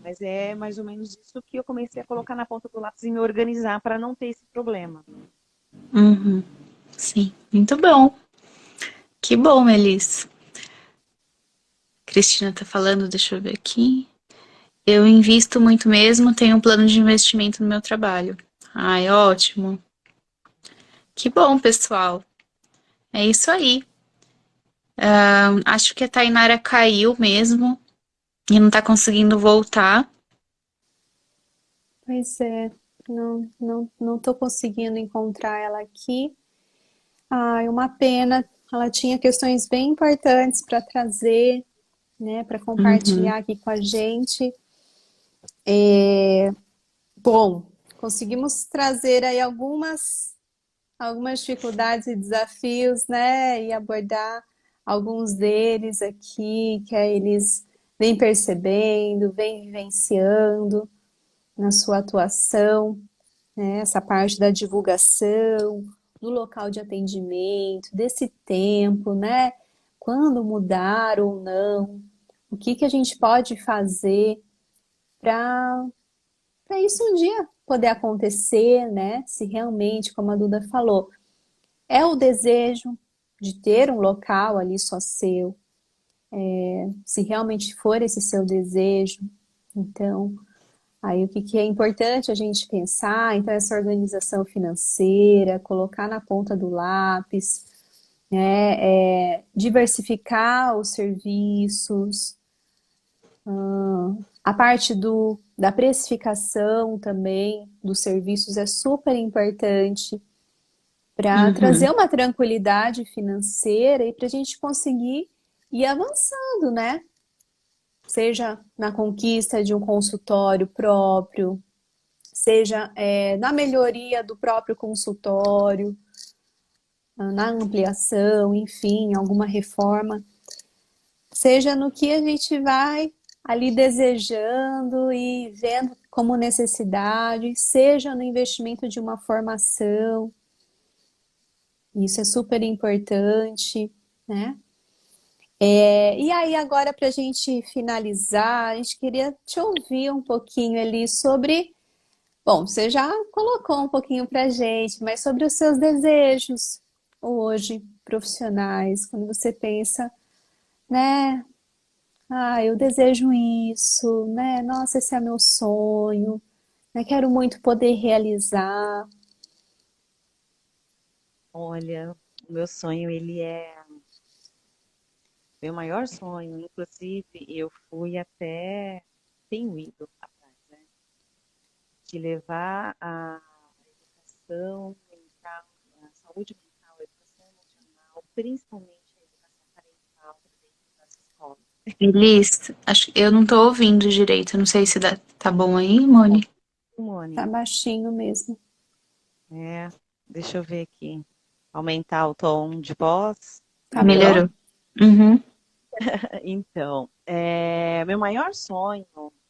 mas é mais ou menos isso que eu comecei a colocar na ponta do lápis e me organizar para não ter esse problema. Uhum. Sim, muito bom. Que bom, Elis. Cristina tá falando, deixa eu ver aqui. Eu invisto muito mesmo, tenho um plano de investimento no meu trabalho. Ai, ótimo. Que bom, pessoal. É isso aí. Acho que a Tainara caiu mesmo e não tá conseguindo voltar. Pois é, não tô conseguindo encontrar ela aqui. Ai, uma pena. Ela tinha questões bem importantes para trazer, né, para Uhum, compartilhar aqui com a gente. Bom, conseguimos trazer aí algumas dificuldades e desafios, né, e abordar alguns deles aqui que eles vêm percebendo, vêm vivenciando na sua atuação, né, essa parte da divulgação, do local de atendimento, desse tempo, né? Quando mudar ou não, o que que a gente pode fazer para isso um dia poder acontecer, né? Se realmente, como a Duda falou, é o desejo de ter um local ali só seu, se realmente for esse seu desejo, então, aí o que que é importante a gente pensar? Então, essa organização financeira, colocar na ponta do lápis, né? Diversificar os serviços, a parte da precificação também dos serviços é super importante para trazer Uhum. uma tranquilidade financeira e para a gente conseguir ir avançando, né? Seja na conquista de um consultório próprio, seja na melhoria do próprio consultório, na ampliação, enfim, alguma reforma, seja no que a gente vai ali desejando e vendo como necessidade, seja no investimento de uma formação, isso é super importante, né? E aí, agora, para a gente finalizar, a gente queria te ouvir um pouquinho ali sobre. Bom, você já colocou um pouquinho para a gente, mas sobre os seus desejos hoje, profissionais, quando você pensa, né? Ah, eu desejo isso, né? Nossa, esse é meu sonho, né? Quero muito poder realizar. Olha, o meu sonho, ele é meu maior sonho. Inclusive, eu fui até, tenho ido atrás, né? De levar a educação mental, a saúde mental, a educação emocional, principalmente a educação parental para dentro das escolas. Elis, acho que eu não tô ouvindo direito. Não sei se tá bom aí, Moni. Tá Simone, baixinho mesmo. é, deixa eu ver aqui. Aumentar o tom de voz. Tá bom? Melhorou. Uhum. Então, meu maior sonho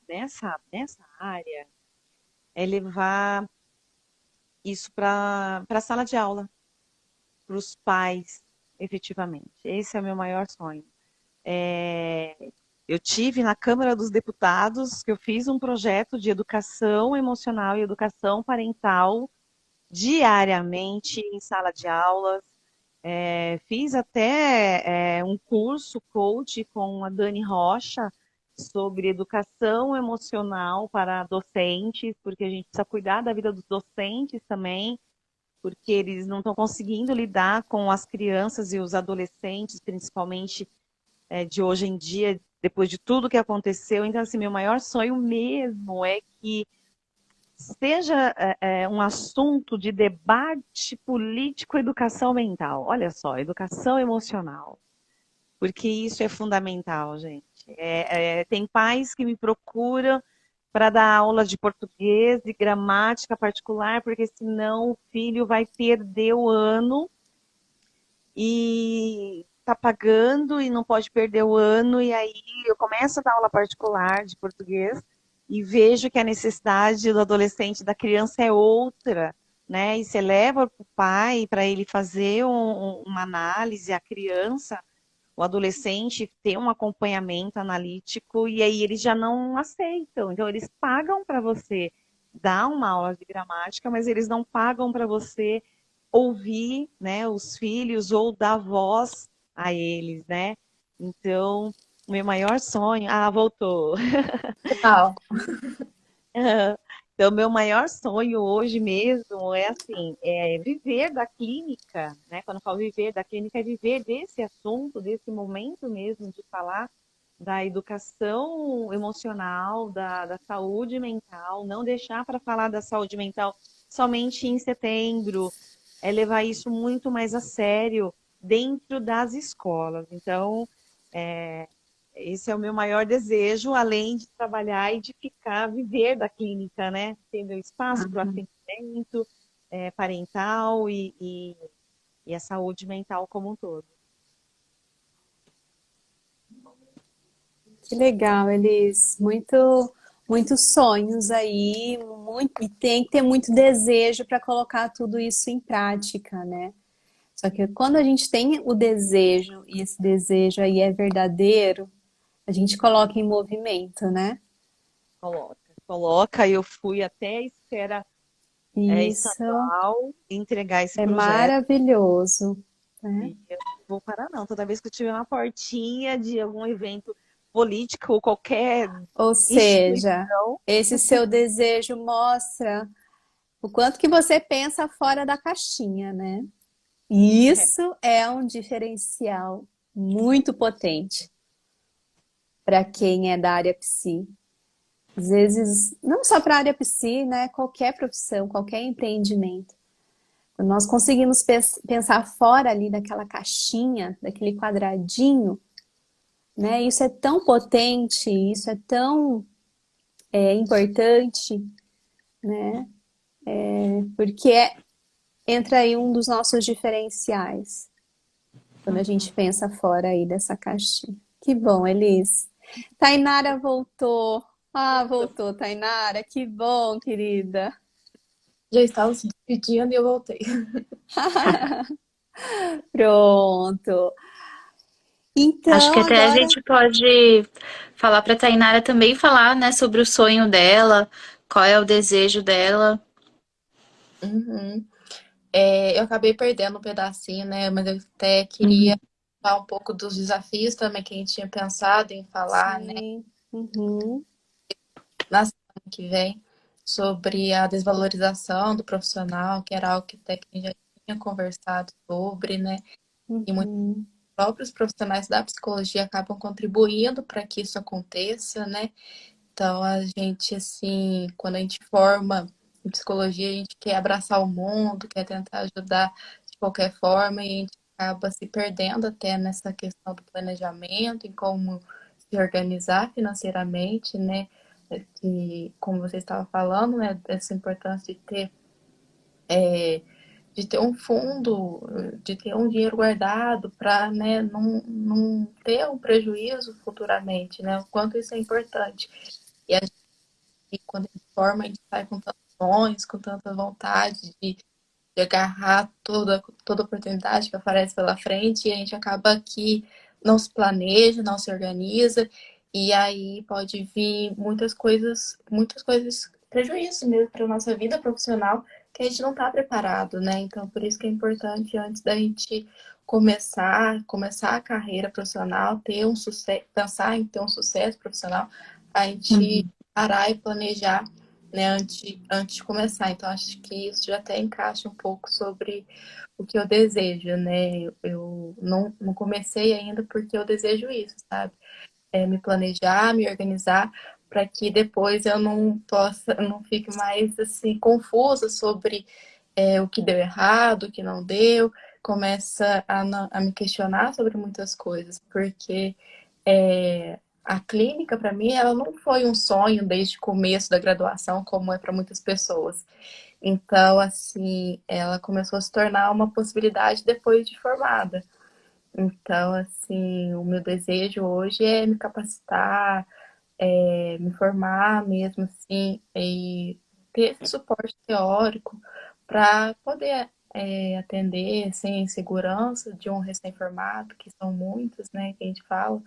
nessa área é levar isso para a sala de aula, para os pais, efetivamente. Esse é o meu maior sonho. É, eu tive na Câmara dos Deputados que eu fiz um projeto de educação emocional e educação parental diariamente em sala de aulas. Fiz até um curso coach com a Dani Rocha sobre educação emocional para docentes, porque a gente precisa cuidar da vida dos docentes também, porque eles não estão conseguindo lidar com as crianças e os adolescentes, principalmente de hoje em dia, depois de tudo que aconteceu. Então, assim, meu maior sonho mesmo é que seja um assunto de debate político, educação mental. Olha só, educação emocional, porque isso é fundamental, gente. Tem pais que me procuram para dar aula de português e gramática particular, porque senão o filho vai perder o ano e está pagando e não pode perder o ano, e aí eu começo a dar aula particular de português e vejo que a necessidade do adolescente, da criança é outra, né? E você leva para o pai para ele fazer uma análise, a criança, o adolescente ter um acompanhamento analítico, e aí eles já não aceitam. Então eles pagam para você dar uma aula de gramática, mas eles não pagam para você ouvir, né, os filhos ou dar voz a eles, né? Então, o meu maior sonho, voltou. Uau. Então, meu maior sonho hoje mesmo é assim, viver da clínica, né? Quando eu falo viver da clínica, é viver desse assunto, desse momento mesmo de falar da educação emocional, da saúde mental, não deixar para falar da saúde mental somente em setembro, é levar isso muito mais a sério dentro das escolas. Então, é, esse é o meu maior desejo, além de trabalhar e de ficar, viver da clínica, né? Ter meu espaço para o Uhum. atendimento parental e a saúde mental como um todo. Que legal, Elis. Muito muitos sonhos aí, e tem que ter muito desejo para colocar tudo isso em prática, né? Só que quando a gente tem o desejo e esse desejo aí é verdadeiro, a gente coloca em movimento, né? Coloca. Eu fui até a esfera Isso estadual entregar esse é projeto maravilhoso, né? e eu não vou parar, não. Toda vez que eu tiver uma portinha de algum evento político ou qualquer Ou seja, instituição, esse seu desejo mostra o quanto que você pensa fora da caixinha, né? E é, isso é um diferencial muito potente para quem é da área psi. Às vezes, não só para a área psi, né? Qualquer profissão, qualquer empreendimento. Quando nós conseguimos pensar fora ali daquela caixinha, daquele quadradinho, né? Isso é tão potente, isso é tão importante, né? Porque entra aí um dos nossos diferenciais, quando a gente pensa fora aí dessa caixinha. Que bom, Elis. Tainara voltou. Ah, voltou, Tainara. Que bom, querida. Já estava se despedindo e eu voltei. Pronto. Acho que Então, até a agora. gente pode falar para a Tainara também falar, né, sobre o sonho dela, qual é o desejo dela. Uhum. Eu acabei perdendo um pedacinho, né? Mas eu até queria Uhum. falar um pouco dos desafios também que a gente tinha pensado em falar, né? Sim. Uhum. Na semana que vem, sobre a desvalorização do profissional, que era algo que até que a gente já tinha conversado sobre, né? E muitos Uhum. próprios profissionais da psicologia acabam contribuindo para que isso aconteça, né? Então, a gente, assim, quando a gente forma em psicologia, a gente quer abraçar o mundo, quer tentar ajudar de qualquer forma, e a gente acaba se perdendo até nessa questão do planejamento, em como se organizar financeiramente, né? Que, como você estava falando, né, dessa importância de ter um fundo, de ter um dinheiro guardado para, né, não ter um prejuízo futuramente, né? O quanto isso é importante. E a gente, quando a gente forma, a gente sai com tantos sonhos, com tanta vontade de agarrar toda oportunidade que aparece pela frente, e a gente acaba que não se planeja, não se organiza, e aí pode vir muitas coisas, prejuízos mesmo para a nossa vida profissional, que a gente não está preparado, né? Então, por isso que é importante, antes da gente começar a carreira profissional, ter um sucesso, pensar em ter um sucesso profissional, a gente Uhum. parar e planejar, né, antes de começar. Então, acho que isso já até encaixa um pouco sobre o que eu desejo, né? Eu não comecei ainda porque eu desejo isso, sabe? Me planejar, me organizar, para que depois eu não fique mais assim confusa sobre o que deu errado, o que não deu, começa a me questionar sobre muitas coisas, porque a clínica, para mim, ela não foi um sonho desde o começo da graduação, como é para muitas pessoas. Então, assim, ela começou a se tornar uma possibilidade depois de formada. Então, assim, o meu desejo hoje é me capacitar, me formar mesmo, assim, e ter esse suporte teórico para poder atender sem segurança de um recém-formado, que são muitos, né, que a gente fala,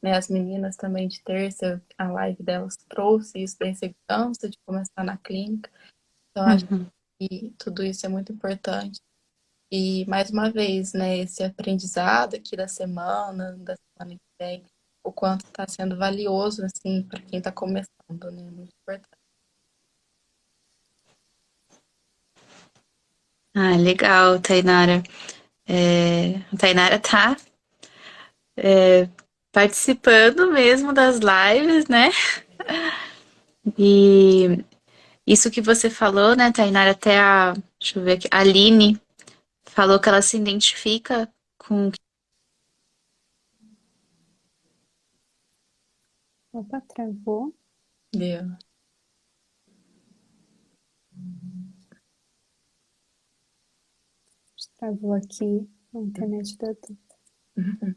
né, as meninas também de terça, a live delas trouxe isso da insegurança de começar na clínica. Então, acho Uhum. que tudo isso é muito importante. E, mais uma vez, né, esse aprendizado aqui da semana que vem, o quanto está sendo valioso, assim, para quem está começando, né, muito importante. Ah, legal, Tainara. A Tainara tá participando mesmo das lives, né? E isso que você falou, né, Tainara, deixa eu ver aqui, a Aline falou que ela se identifica com. Opa, travou. Deu. Travou aqui a internet da Duda. Ela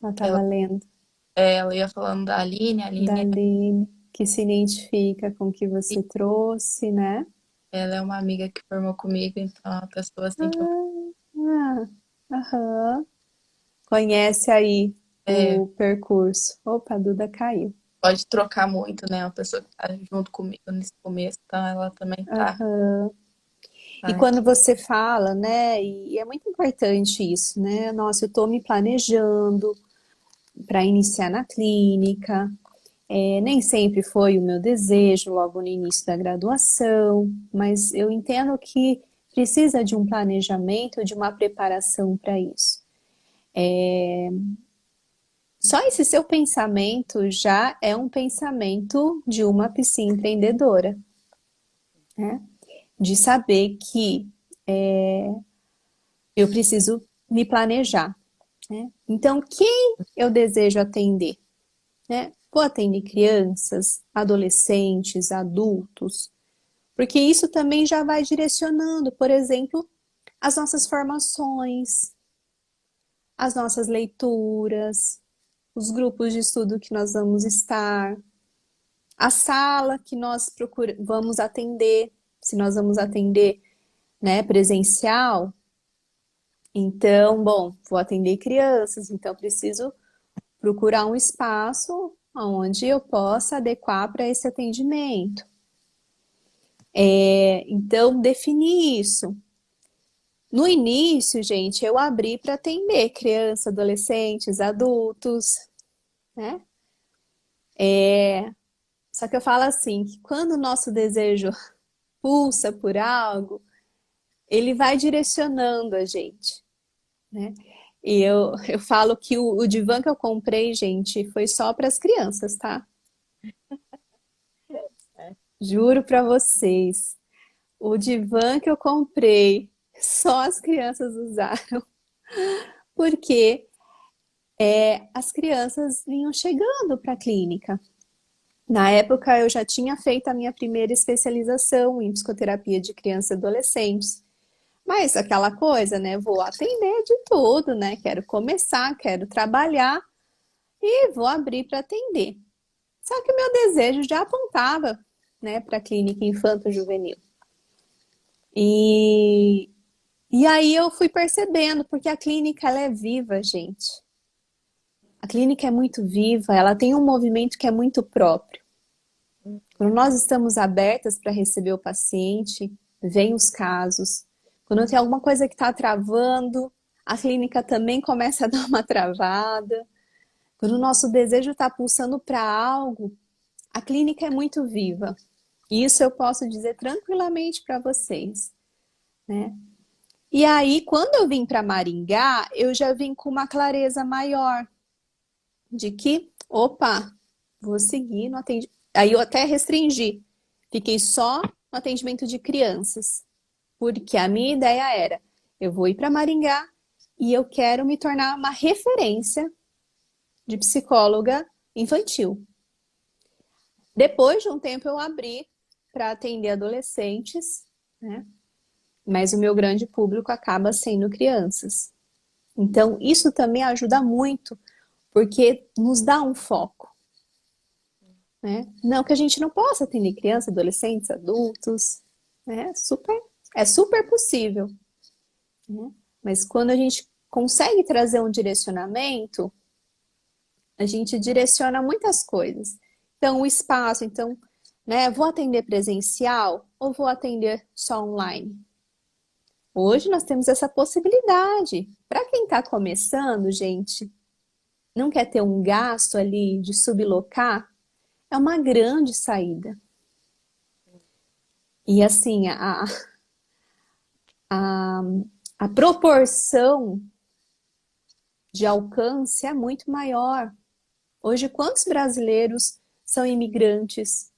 Ela, tava lendo ela ia falando da Aline, a da Aline Aline. que se identifica com o que você trouxe, né? Ela é uma amiga que formou comigo, então é uma pessoa assim que eu Ah, aham. Conhece aí é, o percurso. Opa, a Duda caiu. pode trocar muito, né? Uma pessoa que tá junto comigo nesse começo, então ela também Aham. E tá quando você fala, né? E é muito importante isso, né? Nossa, eu tô me planejando para iniciar na clínica. Nem sempre foi o meu desejo logo no início da graduação, mas eu entendo que precisa de um planejamento, de uma preparação para isso. Só esse seu pensamento já é um pensamento de uma psi-empreendedora, né? De saber que eu preciso me planejar, né? Então, quem eu desejo atender, né? Vou atender crianças, adolescentes, adultos, porque isso também já vai direcionando, por exemplo, as nossas formações, as nossas leituras, os grupos de estudo que nós vamos estar, a sala que nós vamos atender, se nós vamos atender, né, presencial, então, bom, vou atender crianças, então preciso procurar um espaço onde eu possa adequar para esse atendimento. Então, definir isso. No início, gente, eu abri para atender crianças, adolescentes, adultos, né? Só que eu falo assim, que quando o nosso desejo pulsa por algo, ele vai direcionando a gente, né? E eu falo que o divã que eu comprei, gente, foi só para as crianças, tá? Juro para vocês. O divã que eu comprei, só as crianças usaram, porque as crianças vinham chegando para a clínica. Na época, eu já tinha feito a minha primeira especialização em psicoterapia de crianças e adolescentes. Mas aquela coisa, né? Vou atender de tudo, né? Quero começar, quero trabalhar e vou abrir para atender. Só que o meu desejo já apontava, né, para a clínica infanto-juvenil. E, e aí eu fui percebendo, porque a clínica ela é viva, gente. A clínica é muito viva, ela tem um movimento que é muito próprio. Quando nós estamos abertas para receber o paciente, vem os casos. Quando tem alguma coisa que está travando, a clínica também começa a dar uma travada. Quando o nosso desejo está pulsando para algo, a clínica é muito viva. Isso eu posso dizer tranquilamente para vocês, né? E aí, quando eu vim para Maringá, eu já vim com uma clareza maior de que, opa, vou seguir no atendimento. Aí eu até restringi, fiquei só no atendimento de crianças, porque a minha ideia era, eu vou ir para Maringá e eu quero me tornar uma referência de psicóloga infantil. Depois de um tempo eu abri para atender adolescentes, né? Mas o meu grande público acaba sendo crianças. Então, isso também ajuda muito, porque nos dá um foco, né? Não que a gente não possa atender crianças, adolescentes, adultos, né? É super possível, né? Mas quando a gente consegue trazer um direcionamento, a gente direciona muitas coisas. Então, o espaço, então, né? Vou atender presencial ou vou atender só online? Hoje nós temos essa possibilidade. Para quem está começando, gente, não quer ter um gasto ali de sublocar, é uma grande saída. E assim, a, a proporção de alcance é muito maior. Hoje, quantos brasileiros são imigrantes?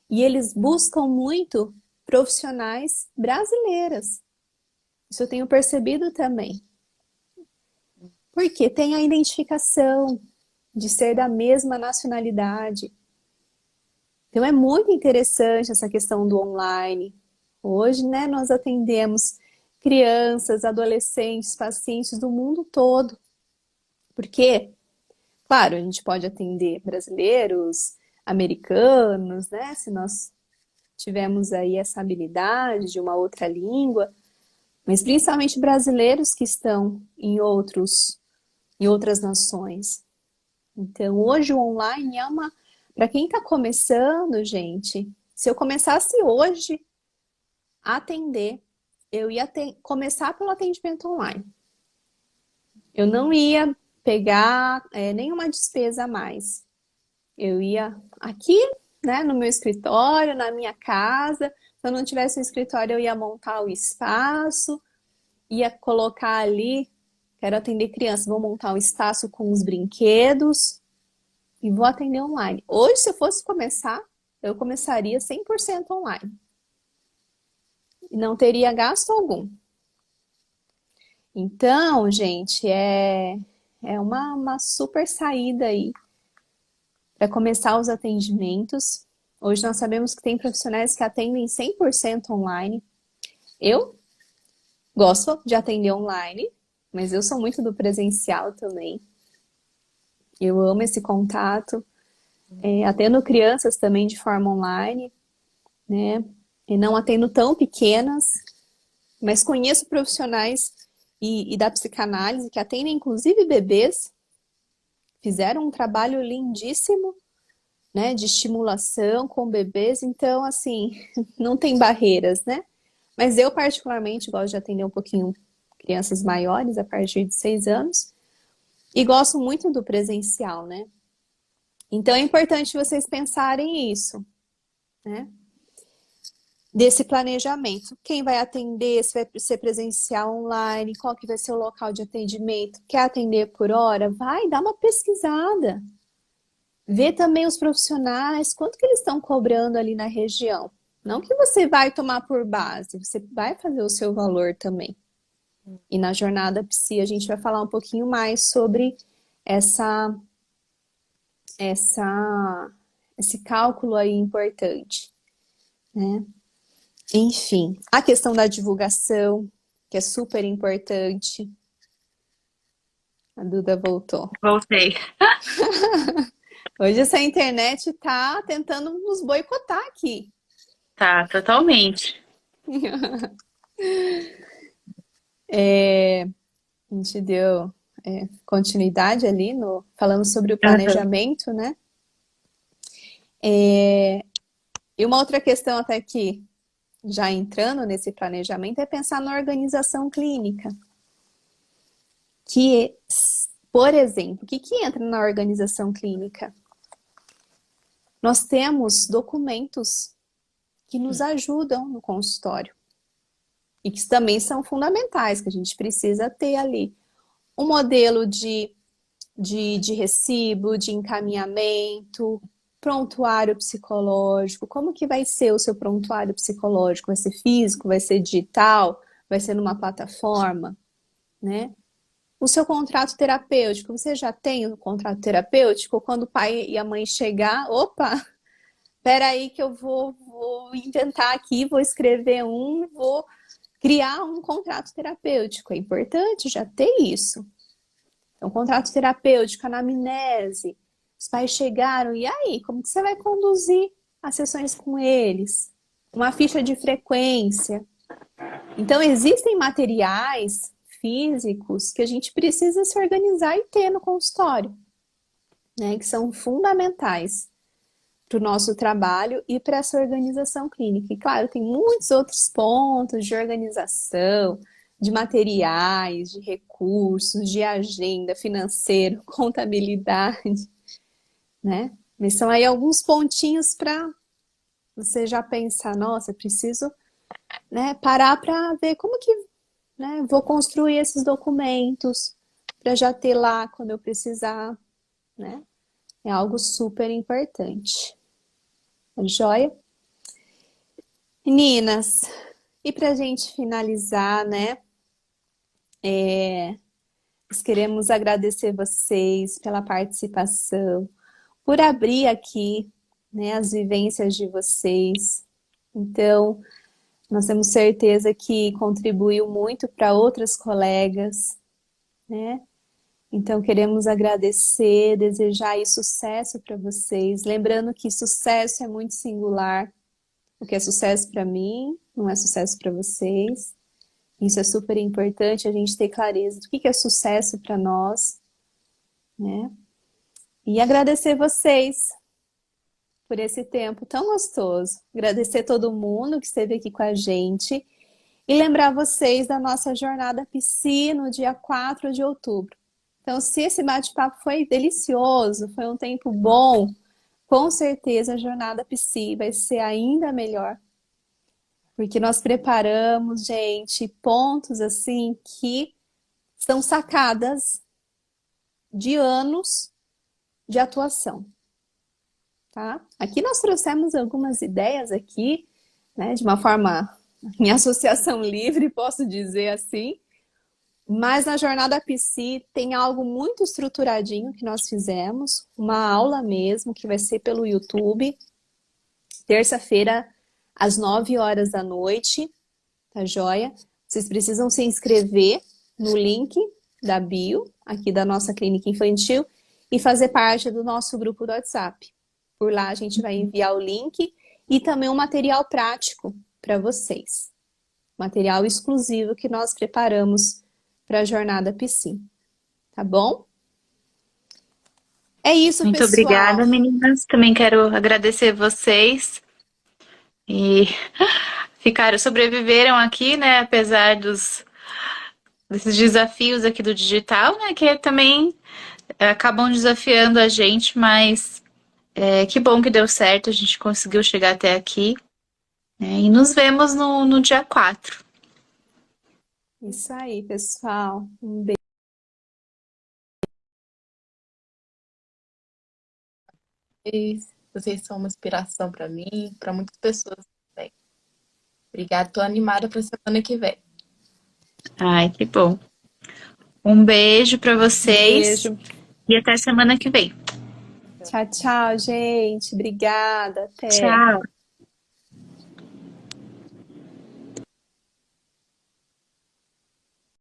E eles buscam muito profissionais brasileiras. Isso eu tenho percebido também. Porque tem a identificação de ser da mesma nacionalidade. Então é muito interessante essa questão do online. Hoje, né, nós atendemos crianças, adolescentes, pacientes do mundo todo. Porque, claro, a gente pode atender brasileiros, americanos, né? Se nós tivemos aí essa habilidade de uma outra língua, mas principalmente brasileiros que estão em outras nações. Então, hoje o online é uma... Para quem está começando, gente, se eu começasse hoje a atender, eu ia começar pelo atendimento online. Eu não ia pegar nenhuma despesa a mais. Eu ia aqui, né, no meu escritório, na minha casa. Se eu não tivesse um escritório, eu ia montar o espaço, ia colocar ali, quero atender crianças, vou montar um espaço com os brinquedos e vou atender online. Hoje, se eu fosse começar, eu começaria 100% online. E não teria gasto algum. Então, gente, é uma super saída aí para começar os atendimentos. Hoje nós sabemos que tem profissionais que atendem 100% online. Eu gosto de atender online, mas eu sou muito do presencial também. Eu amo esse contato. Atendo crianças também de forma online, né? E não atendo tão pequenas, mas conheço profissionais e da psicanálise que atendem inclusive bebês. Fizeram um trabalho lindíssimo, né, de estimulação com bebês, então, assim, não tem barreiras, né? Mas eu, particularmente, gosto de atender um pouquinho crianças maiores, a partir de 6 anos, e gosto muito do presencial, né? Então, é importante vocês pensarem isso, né? Desse planejamento. Quem vai atender, se vai ser presencial, online, qual que vai ser o local de atendimento? Quer atender por hora? Vai, dá uma pesquisada. Vê também os profissionais, quanto que eles estão cobrando ali na região. Não que você vai tomar por base, você vai fazer o seu valor também. E na jornada Psi a gente vai falar um pouquinho mais sobre esse cálculo aí importante, né? Enfim, a questão da divulgação, que é super importante. A Duda voltou. Voltei. Hoje essa internet tá tentando nos boicotar aqui. Tá, totalmente. A gente deu continuidade ali falando sobre o planejamento, né? E uma outra questão até que, já entrando nesse planejamento, é pensar na organização clínica. Que, por exemplo, o que entra na organização clínica? Nós temos documentos que nos ajudam no consultório. E que também são fundamentais, que a gente precisa ter ali. Um modelo de recibo, de encaminhamento, prontuário psicológico. Como que vai ser o seu prontuário psicológico? Vai ser físico? Vai ser digital? Vai ser numa plataforma? Né? O seu contrato terapêutico, você já tem o contrato terapêutico? Quando o pai e a mãe chegar, opa, espera aí que eu vou inventar aqui, vou escrever vou criar um contrato terapêutico. É importante já ter isso. Então, contrato terapêutico, anamnese, os pais chegaram, e aí, como que você vai conduzir as sessões com eles? Uma ficha de frequência. Então, existem materiais físicos que a gente precisa se organizar e ter no consultório, né, que são fundamentais para o nosso trabalho e para essa organização clínica. E, claro, tem muitos outros pontos de organização, de materiais, de recursos, de agenda, financeiro, contabilidade, né? Mas são aí alguns pontinhos para você já pensar, nossa, preciso, né, parar para ver como que, né, vou construir esses documentos para já ter lá quando eu precisar, né? É algo super importante. Joia? Meninas, e pra gente finalizar, né? Nós queremos agradecer vocês pela participação, por abrir aqui, né, as vivências de vocês. Então, nós temos certeza que contribuiu muito para outras colegas, né? Então, queremos agradecer, desejar aí sucesso para vocês. Lembrando que sucesso é muito singular. O que é sucesso para mim não é sucesso para vocês. Isso é super importante, a gente ter clareza do que é sucesso para nós, né? E agradecer vocês por esse tempo tão gostoso. Agradecer todo mundo que esteve aqui com a gente. E lembrar vocês da nossa jornada Psi no dia 4 de outubro. Então, se esse bate-papo foi delicioso, foi um tempo bom, com certeza a jornada Psi vai ser ainda melhor. Porque nós preparamos, gente, pontos assim que são sacadas de anos de atuação. Tá? Aqui nós trouxemos algumas ideias aqui, né, de uma forma em associação livre, posso dizer assim. Mas na jornada Psi tem algo muito estruturadinho que nós fizemos, uma aula mesmo, que vai ser pelo YouTube, terça-feira, às 9 horas da noite, tá joia? Vocês precisam se inscrever no link da bio, aqui da nossa clínica infantil, e fazer parte do nosso grupo do WhatsApp. Por lá a gente vai enviar o link e também um material prático para vocês. Material exclusivo que nós preparamos para a jornada Psi. Tá bom? É isso, Muito pessoal. obrigada, meninas. Também quero agradecer vocês. E sobreviveram aqui, né? Apesar desses desafios aqui do digital, né? Que também acabam desafiando a gente, mas que bom que deu certo, a gente conseguiu chegar até aqui. E nos vemos no dia 4. Isso aí, pessoal. Um beijo. Vocês são uma inspiração para mim, para muitas pessoas também. Obrigada, tô animada para semana que vem. Ai, que bom. Um beijo para vocês. Beijo. E até semana que vem. Tchau, tchau, gente. Obrigada. Até. Tchau.